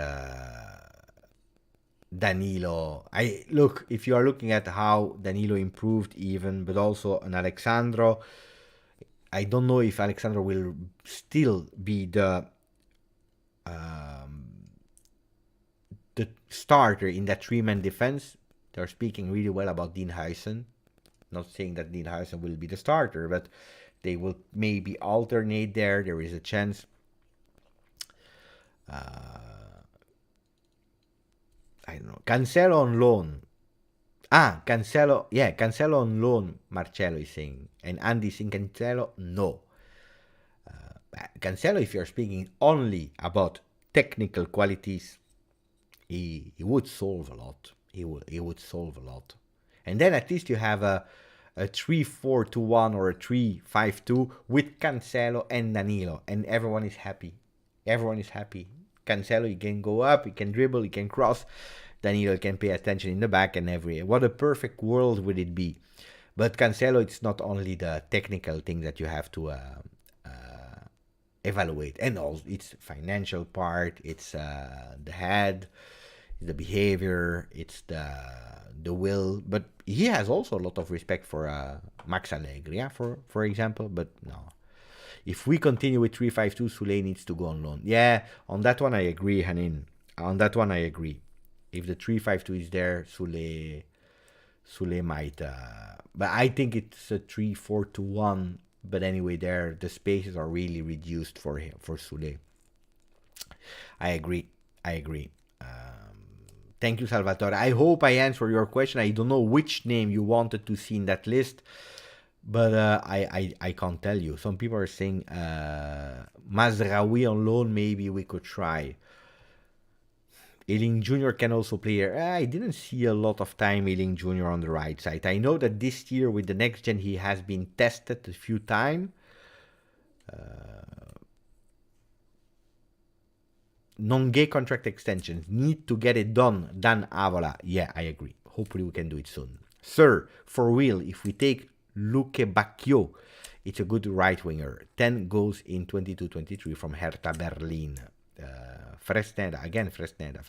Danilo. I look, if you are looking at how Danilo improved, even, but also an Alexandro. I don't know if Alexandro will still be the starter in that three-man defense. They're speaking really well about Dean Huijsen. Not saying that Dean Huijsen will be the starter, but they will maybe alternate there. There is a chance. I don't know. Cancelo on loan. Cancelo. Yeah, Cancelo on loan, Marcello is saying. And Andy saying Cancelo, no. Cancelo, if you're speaking only about technical qualities, he would solve a lot. He would solve a lot. And then at least you have a 3-4-2-1 or a 3-5-2 with Cancelo and Danilo, and everyone is happy. Everyone is happy. Cancelo, he can go up, he can dribble, he can cross. Danilo can pay attention in the back and what a perfect world would it be. But Cancelo, it's not only the technical thing that you have to evaluate, and also it's financial part, it's the head, the behavior, it's the will. But he has also a lot of respect for Max Allegri, yeah, for example. But no, if we continue with 3-5-2, Soulé needs to go on loan. Yeah, on that one I agree, Hanin. On that one I agree. If the 3-5-2 is there, Soulé might. But I think it's a 3-4-2-1. But anyway, there the spaces are really reduced for him, for Soulé. I agree. Thank you, Salvatore. I hope I answered your question. I don't know which name you wanted to see in that list, but I can't tell you. Some people are saying Mazraoui on loan. Maybe we could try. Ealing Jr. can also play here. I didn't see a lot of time Ealing Jr. on the right side. I know that this year with the next gen he has been tested a few times. Non-gay contract extensions need to get it done. Dan Avola. Yeah, I agree. Hopefully we can do it soon. Sir, for real, if we take Luke Bacchio, it's a good right winger. 10 goals in 22-23 from Hertha Berlin. Fresneda, again Fresneda.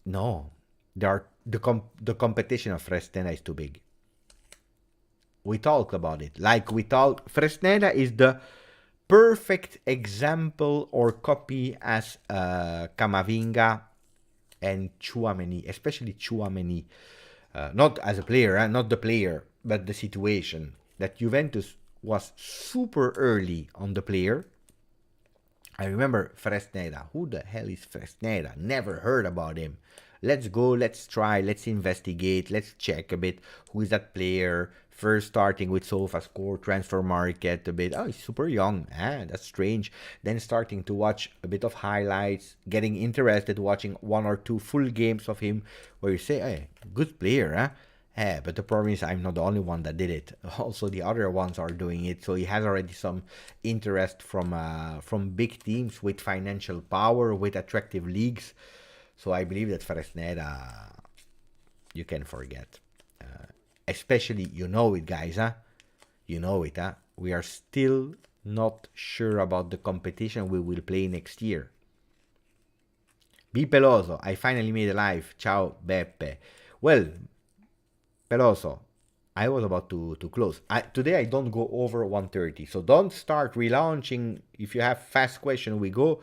No, the competition of Fresneda is too big. We talked about it. Fresneda is the perfect example or copy as Camavinga and Tchouaméni, especially Tchouaméni. Not as a player, not the player, but the situation. That Juventus was super early on the player. I remember Fresneda. Who the hell is Fresneda? Never heard about him. Let's go, let's try, let's investigate, let's check a bit. Who is that player? First starting with SofaScore, transfer market a bit. Oh, he's super young. That's strange. Then starting to watch a bit of highlights, getting interested, watching one or two full games of him, where you say, hey, good player, but the problem is I'm not the only one that did it. Also, the other ones are doing it. So he has already some interest from big teams with financial power, with attractive leagues. So I believe that Fresneda, you can forget. Especially, you know it, guys, You know it, We are still not sure about the competition we will play next year. Be Peloso, I finally made a live. Ciao, Beppe. Well, Peloso, I was about to close. Today I don't go over 1:30, so don't start relaunching. If you have fast question, we go.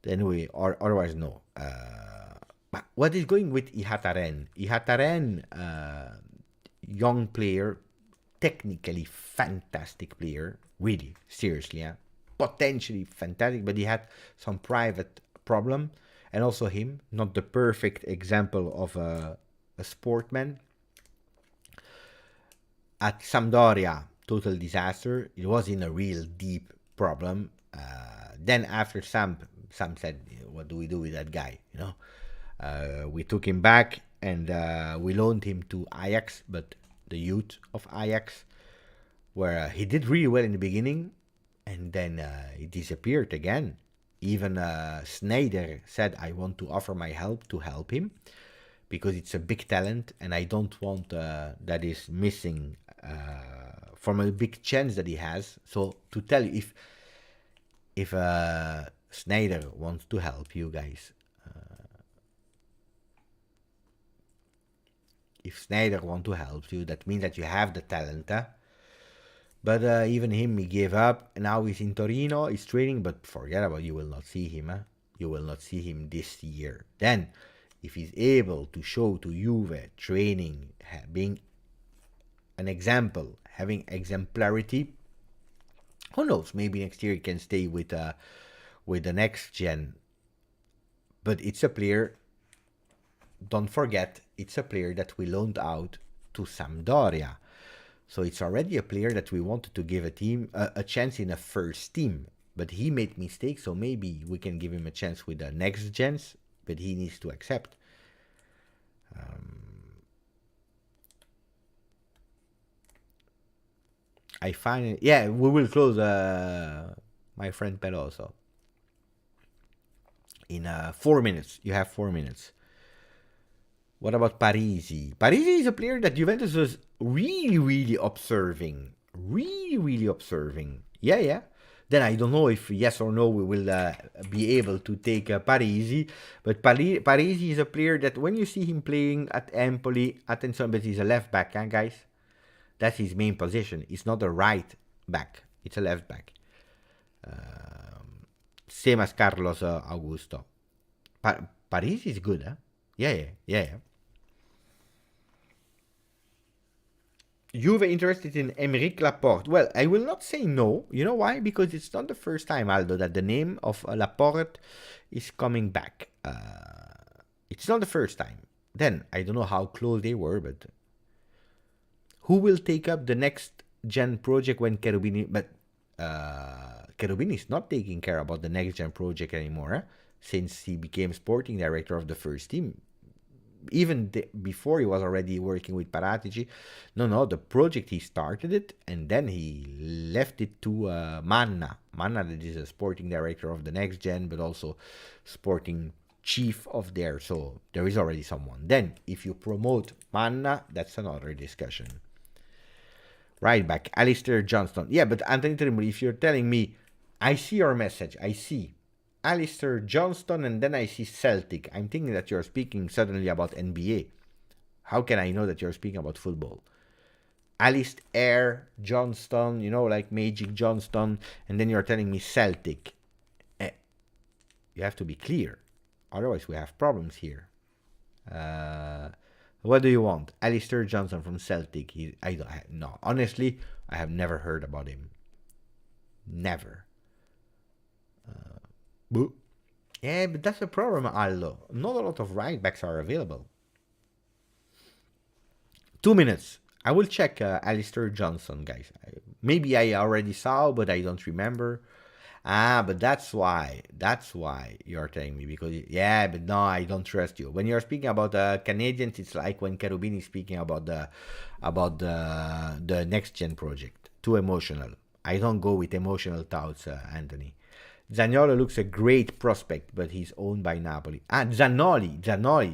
Then or otherwise no. But what is going with Ihataren? Ihataren, young player, technically fantastic player, really, seriously, potentially fantastic, but he had some private problem, and also him, not the perfect example of a sportman. At Sampdoria, total disaster. It was in a real deep problem. Then after Sam said, what do we do with that guy? We took him back and we loaned him to Ajax, but the youth of Ajax, where he did really well in the beginning, and then he disappeared again. Even Sneijder said, I want to offer my help to help him because it's a big talent and I don't want that is missing from a big chance that he has. So to tell you, if Sneijder wants to help you guys, if Sneijder wants to help you, that means that you have the talent. But even him, he gave up. And now he's in Torino. He's training, but forget about it. You will not see him. You will not see him this year. Then, if he's able to show to Juve training, being an example, having exemplarity, who knows? Maybe next year he can stay with the next gen. But it's a player. Don't forget, it's a player that we loaned out to Sampdoria. So it's already a player that we wanted to give a chance in a first team. But he made mistakes, so maybe we can give him a chance with the next gens, but he needs to accept. I find it, yeah, we will close my friend Peloso. In 4 minutes. You have 4 minutes. What about Parisi? Parisi is a player that Juventus was really observing. Really observing. Yeah. Then I don't know if yes or no we will be able to take Parisi. But Parisi is a player that when you see him playing at Empoli, attention, but he's a left back, guys. That's his main position. It's not a right back. It's a left back. Same as Carlos Augusto. Parisi is good, huh? Yeah. Juve interested in Aymeric Laporte? Well, I will not say no. You know why? Because it's not the first time, Aldo, that the name of Laporte is coming back. It's not the first time. Then, I don't know how close they were, but who will take up the next gen project when Cherubini... But Cherubini is not taking care about the next gen project anymore, since he became sporting director of the first team. Even before he was already working with Paratici. No, the project he started it and then he left it to Manna. Manna, that is a sporting director of the next gen, but also sporting chief of there. So there is already someone. Then if you promote Manna, that's another discussion. Right back, Alistair Johnston. Yeah, but Anthony Trimble, if you're telling me, I see your message, I see Alistair Johnston, and then I see Celtic. I'm thinking that you're speaking suddenly about NBA. How can I know that you're speaking about football? Alistair Johnston, like Magic Johnston, and then you're telling me Celtic. You have to be clear. Otherwise, we have problems here. What do you want? Alistair Johnston from Celtic. No, honestly, I have never heard about him. Never. Yeah, but that's the problem, Aldo. Not a lot of right backs are available. 2 minutes. I will check Alistair Johnson, guys. Maybe I already saw, but I don't remember. But that's why you're telling me. Because, yeah, but no, I don't trust you. When you're speaking about Canadians, it's like when Cherubini is speaking about the next gen project. Too emotional. I don't go with emotional thoughts, Anthony. Zaniolo looks a great prospect, but he's owned by Napoli. Zanoli.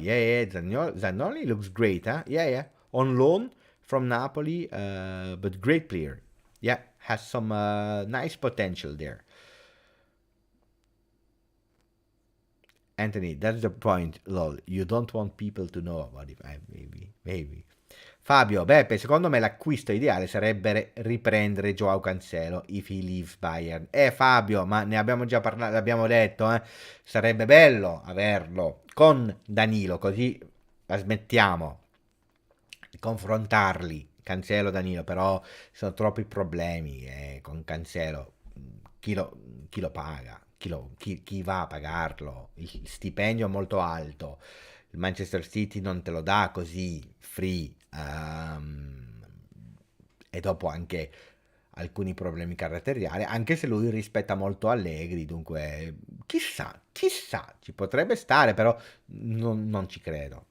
Yeah. Zanoli looks great, huh? Yeah. On loan from Napoli, but great player. Yeah, has some nice potential there. Anthony, that's the point, lol. You don't want people to know about it. Maybe. Fabio, Beppe, secondo me l'acquisto ideale sarebbe riprendere Joao Cancelo if he leaves Bayern. Fabio, ma ne abbiamo già parlato, l'abbiamo detto, sarebbe bello averlo con Danilo, così la smettiamo di confrontarli, Cancelo, Danilo, però ci sono troppi problemi con Cancelo. Chi lo paga? Chi va a pagarlo? Il stipendio è molto alto. Il Manchester City non te lo dà così free, e dopo anche alcuni problemi caratteriali, anche se lui rispetta molto Allegri, dunque chissà, ci potrebbe stare, però non ci credo.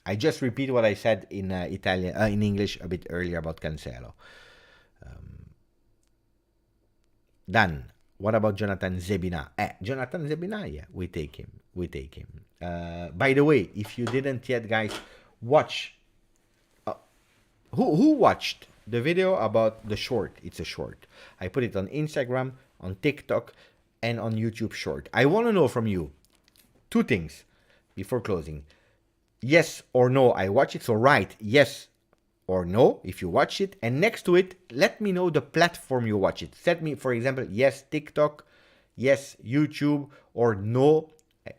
I just repeat what I said in in English a bit earlier about Cancelo. Done. What about Jonathan Zebina? Jonathan Zebina, yeah, we take him. We take him. By the way, if you didn't yet, guys, watch. Who watched the video about the short? It's a short. I put it on Instagram, on TikTok, and on YouTube Short. I want to know from you two things before closing. Yes or no, I watch it. So write yes or no if you watch it. And next to it, let me know the platform you watch it. Set me, for example, yes, TikTok, yes, YouTube, or no.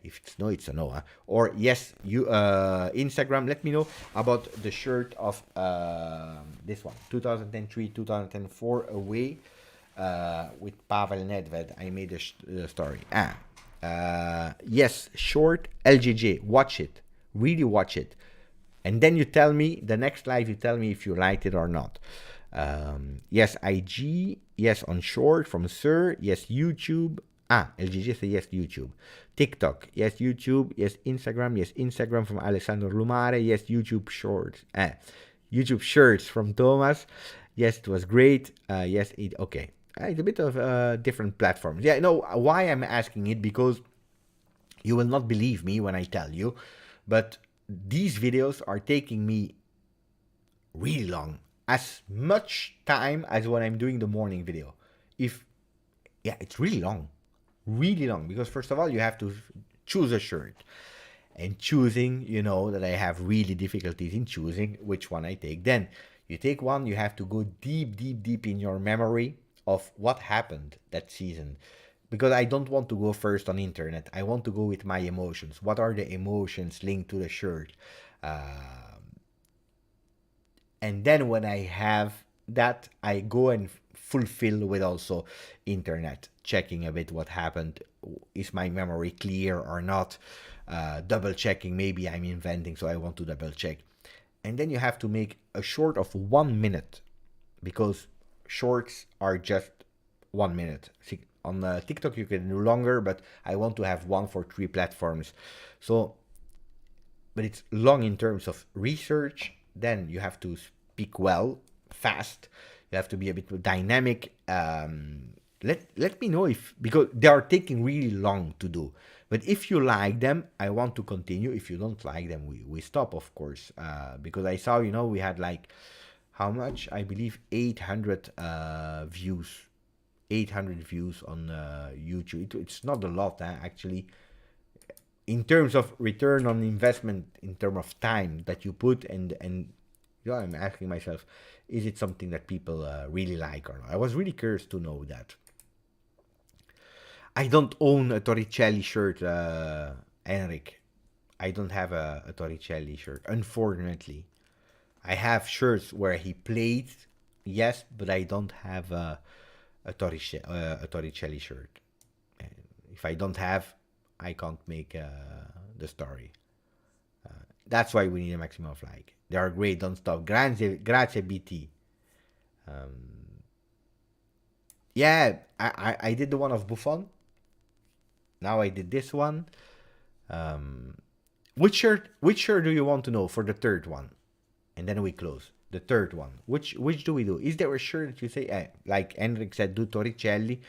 If it's no, it's a no. Huh? Or yes, Instagram. Let me know about the shirt of this one, 2003-2004 away with Pavel Nedved. I made a story. Yes, short LGJ. Watch it. Really watch it. And then you tell me, the next live, you tell me if you liked it or not. Yes, IG. Yes, on short from Sir. Yes, YouTube. LGJ say yes, YouTube. TikTok. Yes, YouTube. Yes, Instagram. Yes, Instagram from Alessandro Lumare. Yes, YouTube Shorts. YouTube Shirts from Thomas. Yes, it was great. Yes, it. Okay. It's a bit of different platforms. Yeah, no, why I'm asking it, because you will not believe me when I tell you, but these videos are taking me really long, as much time as when I'm doing the morning video. It's really long, because first of all, you have to choose a shirt, and choosing, you know that I have really difficulties in choosing which one I take. Then you take one, you have to go deep in your memory of what happened that season, because I don't want to go first on internet. I want to go with my emotions. What are the emotions linked to the shirt? And then when I have that, I go and fulfill with also internet, checking a bit what happened. Is my memory clear or not? Double checking, maybe I'm inventing, so I want to double check. And then you have to make a short of 1 minute, because shorts are just 1 minute. See, on TikTok you can do longer, but I want to have one for 3 platforms. So, but it's long in terms of research. Then you have to speak well, fast. You have to be a bit dynamic. Let me know if, because they are taking really long to do. But if you like them, I want to continue. If you don't like them, we stop, of course. Because I saw, we had like, how much? I believe 800 views. 800 views on YouTube. It's not a lot, actually. In terms of return on investment, in terms of time that you put, and I'm asking myself, is it something that people really like or not? I was really curious to know that. I don't own a Torricelli shirt, Henrik. I don't have a Torricelli shirt, unfortunately. I have shirts where he played, yes, but I don't have a Torricelli shirt. If I don't have, I can't make the story. That's why we need a maximum of like. They are great, don't stop. Grazie BT. Yeah, I did the one of Buffon. Now I did this one. Which shirt do you want to know for the third one? And then we close. The third one. Which do we do? Is there a shirt that you say, like Henrik said, do Torricelli?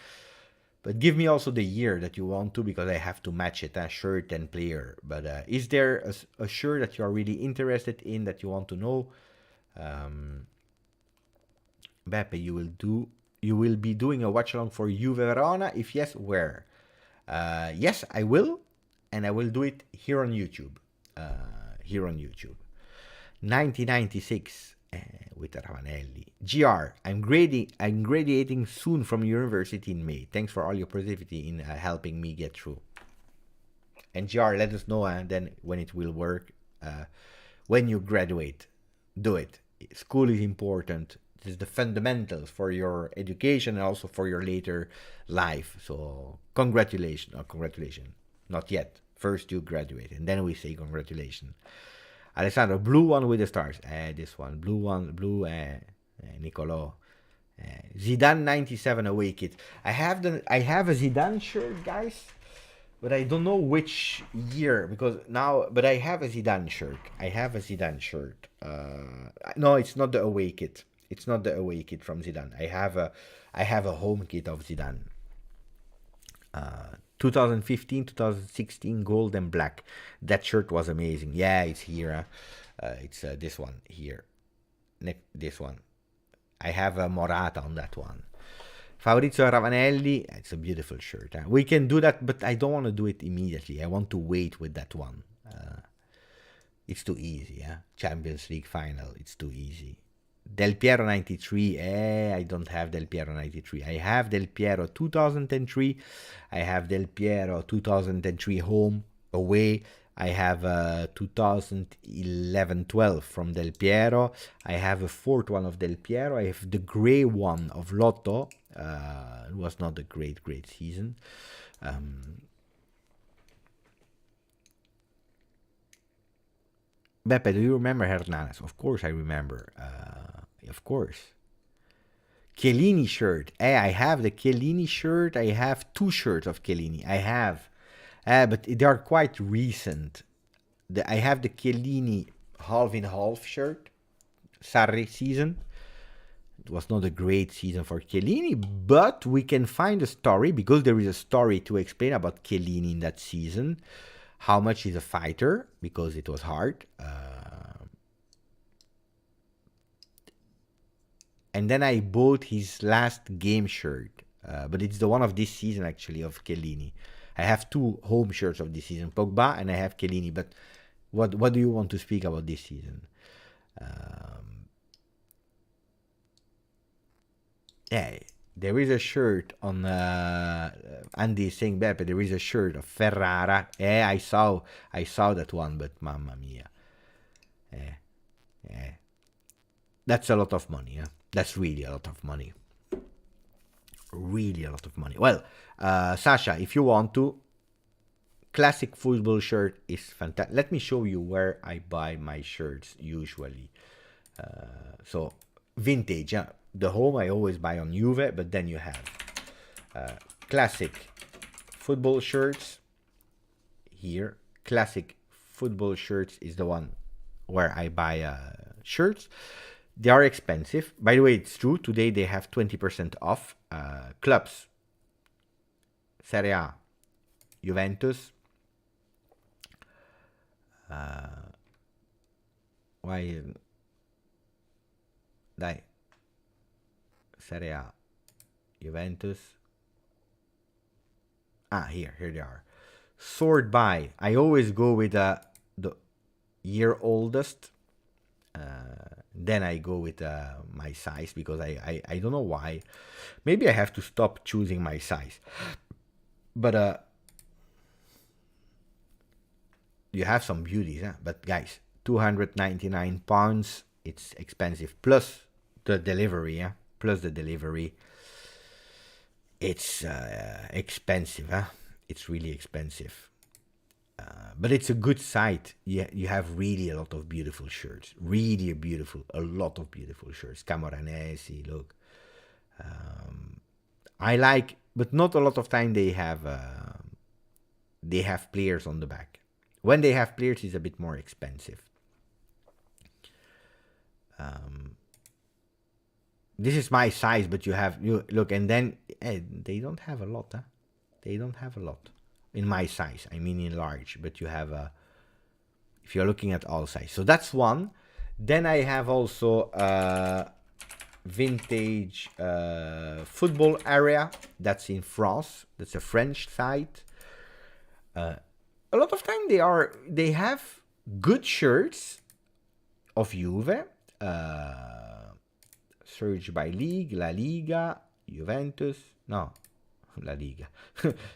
But give me also the year that you want to, because I have to match it, shirt and player. But is there a shirt that you are really interested in, that you want to know? Beppe, you will be doing a watch along for Juve Verona? If yes, where? Yes, I will, and I will do it here on YouTube. 1996 with Ravanelli. GR, I'm graduating soon from university in May. Thanks for all your positivity in helping me get through. And GR, let us know then when it will work. When you graduate, do it. School is important. It is the fundamentals for your education and also for your later life. So congratulations. Not yet. First you graduate, and then we say congratulations. Alessandro, blue one with the stars. This one, blue one, Nicolo. Zidane 97 away kit. I have a Zidane shirt, guys, but I don't know which year, but I have a Zidane shirt. No, it's not the away kit. It's not the away kit from Zidane. I have a home kit of Zidane. 2015, 2016, gold and black. That shirt was amazing. Yeah, it's here. It's this one here. This one. I have a Morata on that one. Fabrizio Ravanelli. It's a beautiful shirt. We can do that, but I don't want to do it immediately. I want to wait with that one. It's too easy. Champions League final. It's too easy. Del Piero 93, I don't have Del Piero 93. I have Del Piero 2003. I have Del Piero 2003 home, away. I have 2011-12 from Del Piero. I have a fourth one of Del Piero. I have the gray one of Lotto. It was not a great season. Beppe, do you remember Hernanes? Of course I remember. Of course. Chiellini shirt. I have the Chiellini shirt. I have 2 shirts of Chiellini. I have. But they are quite recent. I have the Chiellini half-in-half shirt. Sarri season. It was not a great season for Chiellini, but we can find a story, because there is a story to explain about Chiellini in that season. How much he's a fighter, because it was hard. And then I bought his last game shirt, but it's the one of this season, actually, of Chiellini. I have 2 home shirts of this season, Pogba, and I have Chiellini. But what do you want to speak about this season? Yeah, there is a shirt on Andy is saying, Beppe, there is a shirt of Ferrara. I saw that one, but mamma mia. That's a lot of money. That's really a lot of money. Really a lot of money. Well, Sasha, if you want to, classic football shirt is fantastic. Let me show you where I buy my shirts usually. So, vintage. The home I always buy on Juve, but then you have classic football shirts here. Classic football shirts is the one where I buy shirts. They are expensive. By the way, it's true. Today they have 20% off. Clubs. Serie A. Juventus. Why? Dai. Serie A. Juventus. Here they are. Sort by. I always go with the year oldest. Then I go with my size, because I don't know why. Maybe I have to stop choosing my size. But you have some beauties, but guys, £299. It's expensive, plus the delivery. Plus the delivery. It's expensive. It's really expensive. But it's a good site. You have really a lot of beautiful shirts. Really beautiful. A lot of beautiful shirts. Camoranesi, look. I like, but not a lot of time they have players on the back. When they have players, it's a bit more expensive. This is my size, but you look, and then they don't have a lot. They don't have a lot. In my size, I mean in large, but you have if you're looking at all size. So that's one. Then I have also vintage football area. That's in France. That's a French site. A lot of time they have good shirts of Juve. Search by league, La Liga, Juventus. No, La Liga.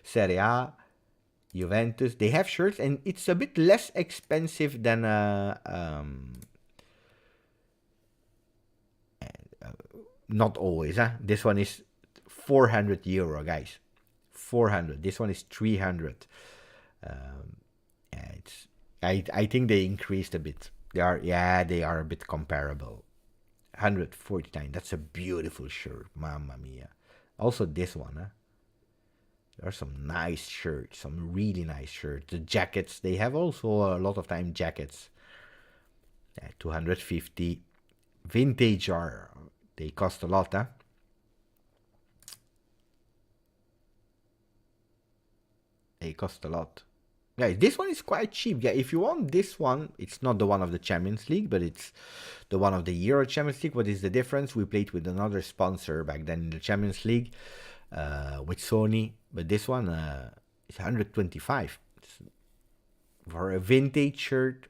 Serie A. Juventus, they have shirts, and it's a bit less expensive than not always. This one is €400, guys. 400. This one is 300. I think they increased a bit. They are a bit comparable. 149. That's a beautiful shirt. Mamma mia. Also this one. There are some nice shirts, some really nice shirts. The jackets, they have also a lot of time jackets. 250. Vintage they cost a lot, They cost a lot. Guys, this one is quite cheap. Yeah, if you want this one, it's not the one of the Champions League, but it's the one of the Euro Champions League. What is the difference? We played with another sponsor back then in the Champions League with Sony, but this one is 125 for a vintage shirt.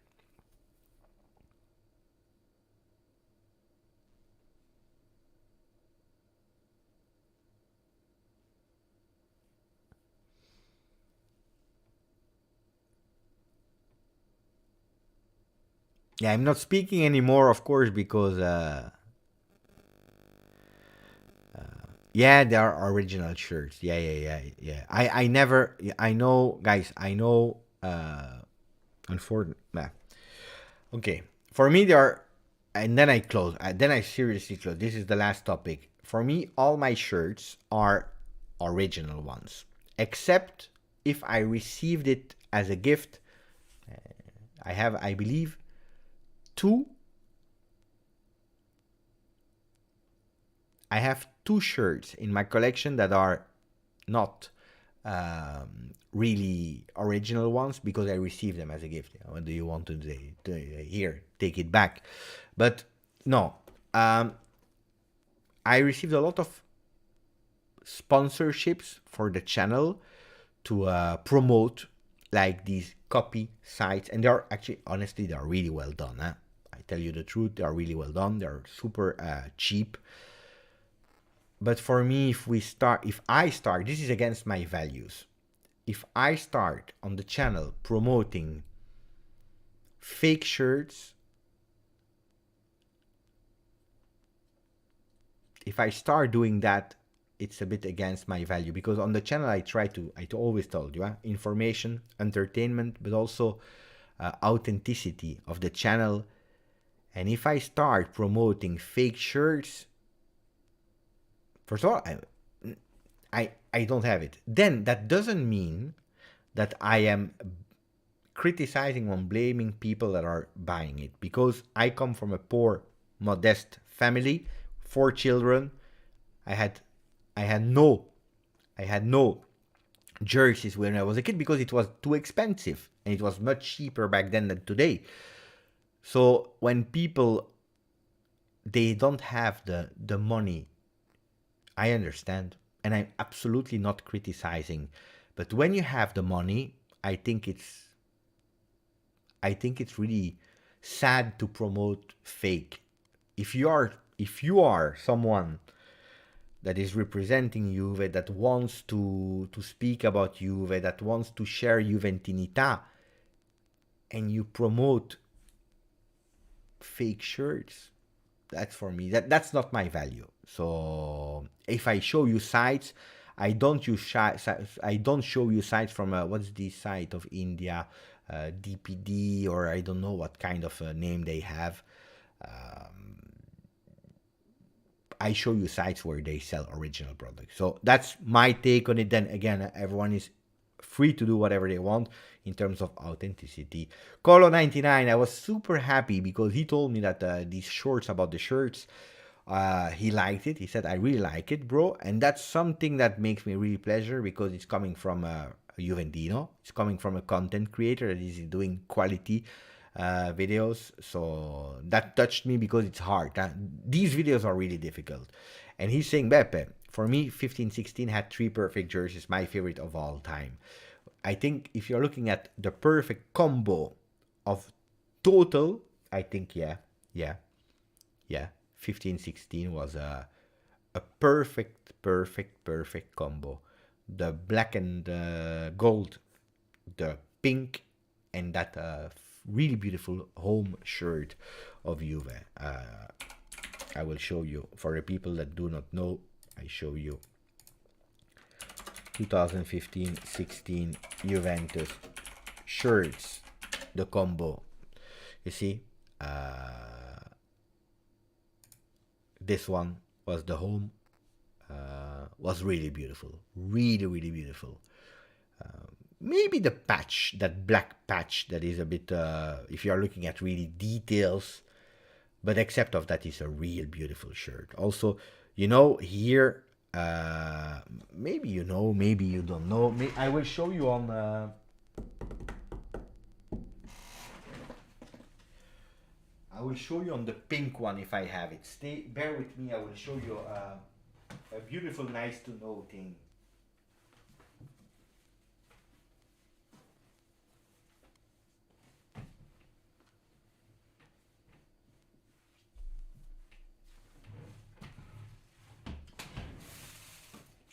Yeah, I'm not speaking anymore, of course, because yeah, they are original shirts. Yeah. I never. I know, guys. I know. Unfortunately, nah. Okay. For me, they are, and then I close. Then I seriously close. This is the last topic. For me, all my shirts are original ones, except if I received it as a gift. I have, I believe, two. I have two shirts in my collection that are not really original ones because I received them as a gift. What do you want to say? Here, take it back. But no, I received a lot of sponsorships for the channel to promote like these copy sites, and they're actually, honestly, they're really well done. Huh? I tell you the truth, they are really well done. They're super cheap. But for me, if I start, this is against my values. If I start on the channel promoting fake shirts, if I start doing that, it's a bit against my value, because on the channel I always told you, information, entertainment, but also authenticity of the channel. And if I start promoting fake shirts, first of all, I don't have it. Then that doesn't mean that I am criticizing or blaming people that are buying it, because I come from a poor, modest family, 4 children. I had no jerseys when I was a kid because it was too expensive, and it was much cheaper back then than today. So when people, they don't have the money, I understand, and I'm absolutely not criticizing. But when you have the money, I think it's really sad to promote fake. If you are someone that is representing Juve, that wants to speak about Juve, that wants to share Juventinità, and you promote fake shirts, that's for me, that's not my value. So if I show you sites, I don't show you sites from what's the site of India, DPD, or I don't know what kind of name they have. I show you sites where they sell original products. So that's my take on it. Then again, everyone is free to do whatever they want in terms of authenticity. Colo99, I was super happy because he told me that these shorts about the shirts, he liked it. He said, I really like it, bro. And that's something that makes me really pleasure, because it's coming from a Juventino. It's coming from a content creator that is doing quality videos. So that touched me because it's hard. These videos are really difficult. And he's saying, Beppe, for me, 15-16 had 3 perfect jerseys, my favorite of all time. I think if you're looking at the perfect combo of total, I think, yeah, 15-16 was a perfect combo. The black and gold, the pink, and that really beautiful home shirt of Juve. I will show you. For the people that do not know, I show you 2015-16 Juventus shirts, the combo. You see, this one was the home, was really beautiful, really beautiful. Maybe the patch, that black patch, that is a bit, if you are looking at really details, but except of that, is a real beautiful shirt. Also, you know, here Maybe you know, maybe you don't know. I will show you on. I will show you on the pink one if I have it. Bear with me. I will show you a beautiful, nice to know thing.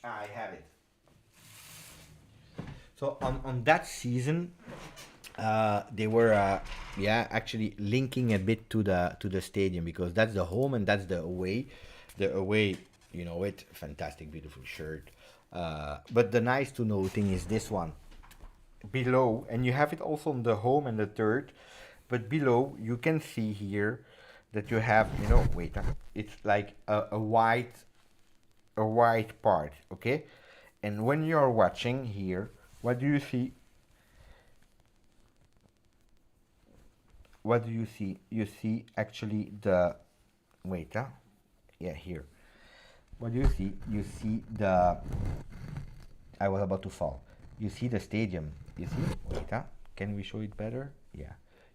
I have it. So on that season, they were actually linking a bit to the stadium, because that's the home and that's the away. The away, you know it, fantastic, beautiful shirt. But the nice to know thing is this one below, and you have it also on the home and the third. But below you can see here that you have, wait, it's like a white part, okay? And when you're watching here, what do you see? What do you see? You see actually the, wait, yeah, here. What do you see? You see the, I was about to fall. You see the stadium. You see? Wait, can we show it better? Yeah.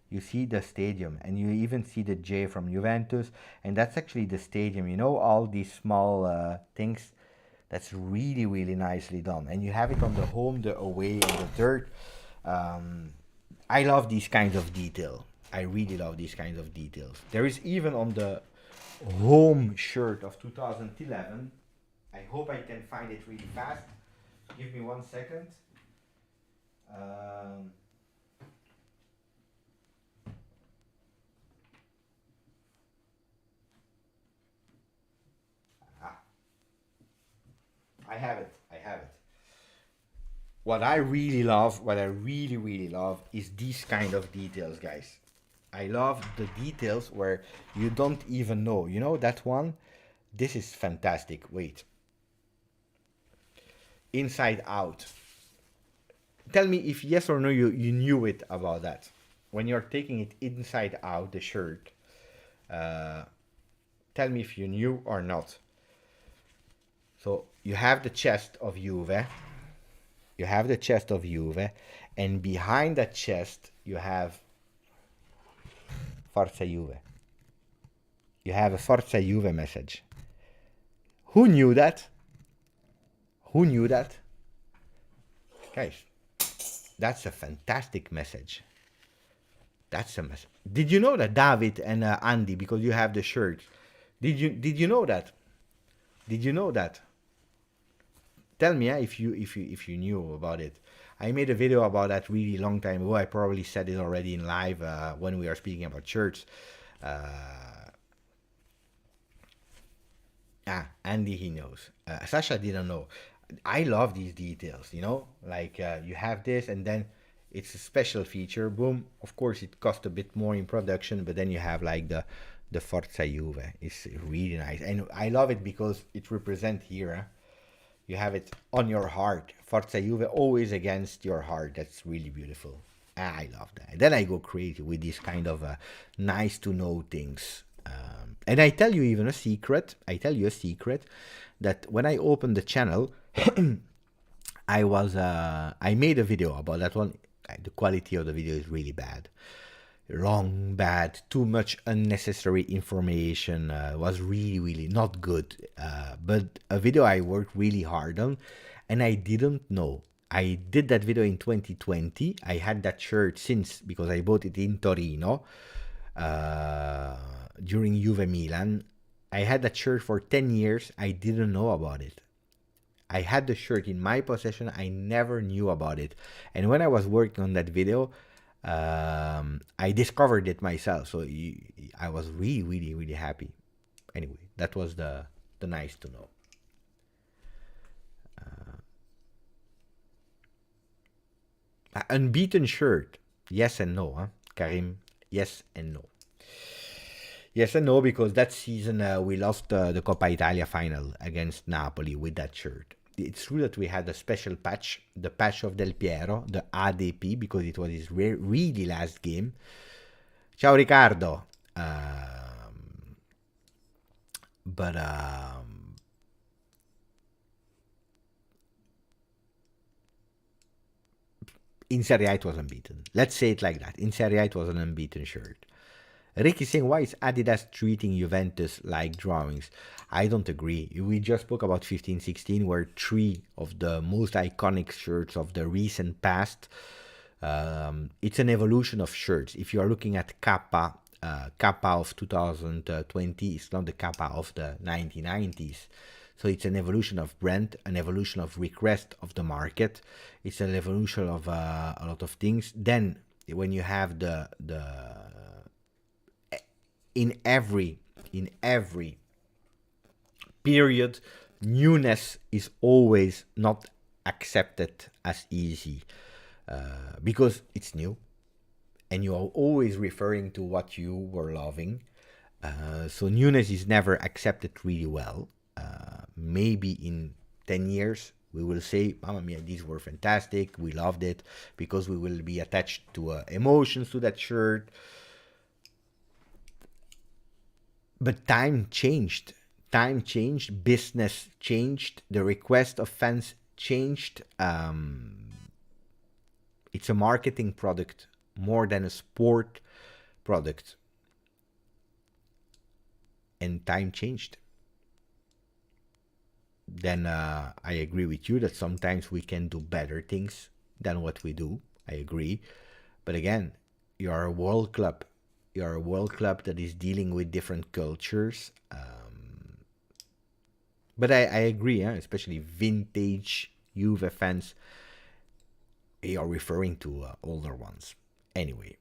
You see the stadium, and you even see the J from Juventus, and that's actually the stadium. You know, all these small things. That's really, really nicely done. And you have it on the home, the away, and the third. I love these kinds of detail. I really love these kinds of details. There is even on the home shirt of 2011. I hope I can find it really fast. Give me 1 second. I have it. What I really love, what I really, really love is these kind of details, guys. I love the details where you don't even know. You know that one? This is fantastic. Wait. Inside out. Tell me if yes or no you knew it about that. When you're taking it inside out, the shirt. Tell me if you knew or not. So you have the chest of Juve. You have the chest of Juve. And behind that chest, you have Forza Juve. You have a Forza Juve message. Who knew that? Who knew that? Guys, that's a fantastic message. That's a message. Did you know that, David and Andy, because you have the shirt? Did you know that? Did you know that? Tell me if you knew about it. I made a video about that really long time ago. I probably said it already in live when we are speaking about shirts. Andy, he knows. Sasha didn't know. I love these details, like you have this, and then it's a special feature. Boom. Of course, it cost a bit more in production, but then you have like the Forza Juve. It's really nice, and I love it because it represents here. You have it on your heart. Forza Juve, always against your heart. That's really beautiful. I love that. Then I go crazy with these kind of nice to know things. And I tell you even a secret. I tell you a secret that when I opened the channel, I made a video about that one. The quality of the video is really bad. Long, bad, too much unnecessary information, was really, really not good. But a video I worked really hard on, and I didn't know. I did that video in 2020. I had that shirt since, because I bought it in Torino during Juve Milan. I had that shirt for 10 years. I didn't know about it. I had the shirt in my possession. I never knew about it. And when I was working on that video, I discovered it myself. So I was really, really, really happy. Anyway, that was the nice to know. Unbeaten shirt. Yes and no, huh? Karim, yes and no. Yes and no, because that season we lost the Coppa Italia final against Napoli with that shirt. It's true that we had a special patch, the patch of Del Piero, the ADP, because it was his really last game. Ciao Riccardo. But in Serie A it was unbeaten. Let's say it like that. In Serie A it was an unbeaten shirt. Ricky saying, why is Adidas treating Juventus like drawings? I don't agree. We just spoke about 15-16, where 3 of the most iconic shirts of the recent past. It's an evolution of shirts. If you are looking at Kappa of 2020, it's not the Kappa of the 1990s. So it's an evolution of brand, an evolution of request of the market. It's an evolution of a lot of things. Then when you have in every period, newness is always not accepted as easy because it's new and you are always referring to what you were loving. So newness is never accepted really well. Maybe in 10 years we will say, Mamma mia, these were fantastic, we loved it, because we will be attached to emotions to that shirt. But time changed, business changed, the request of fans changed. It's a marketing product more than a sport product. And time changed. Then I agree with you that sometimes we can do better things than what we do. I agree. But again, you are a world club. You are a world club that is dealing with different cultures. But I agree, especially vintage Juve fans, they are referring to older ones. Anyway,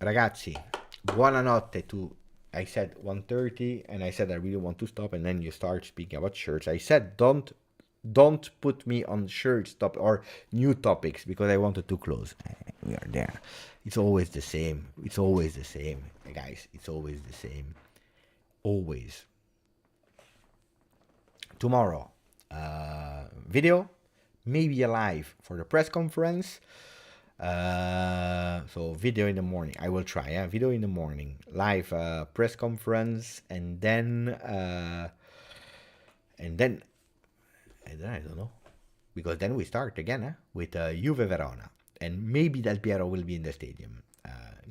ragazzi, buonanotte to... I said 1:30 and I said I really want to stop, and then you start speaking about shirts. I said don't put me on shirts or new topics because I wanted to close. We are there. It's always the same. It's always the same, guys. It's always the same. Always. Tomorrow, video, maybe a live for the press conference. So video in the morning. I will try. Video in the morning, live press conference, and then I don't know, because then we start again with Juve Verona, and maybe Del Piero will be in the stadium.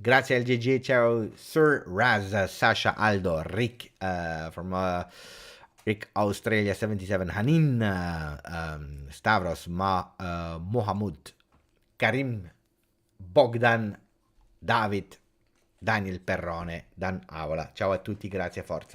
Grazie al GG, ciao Sir Raz, Sasha, Aldo, Rick from Rick Australia 77, Hanin, Stavros, Mohamud, Karim, Bogdan, David, Daniel Perrone, Dan Avola. Ciao a tutti, grazie, forza.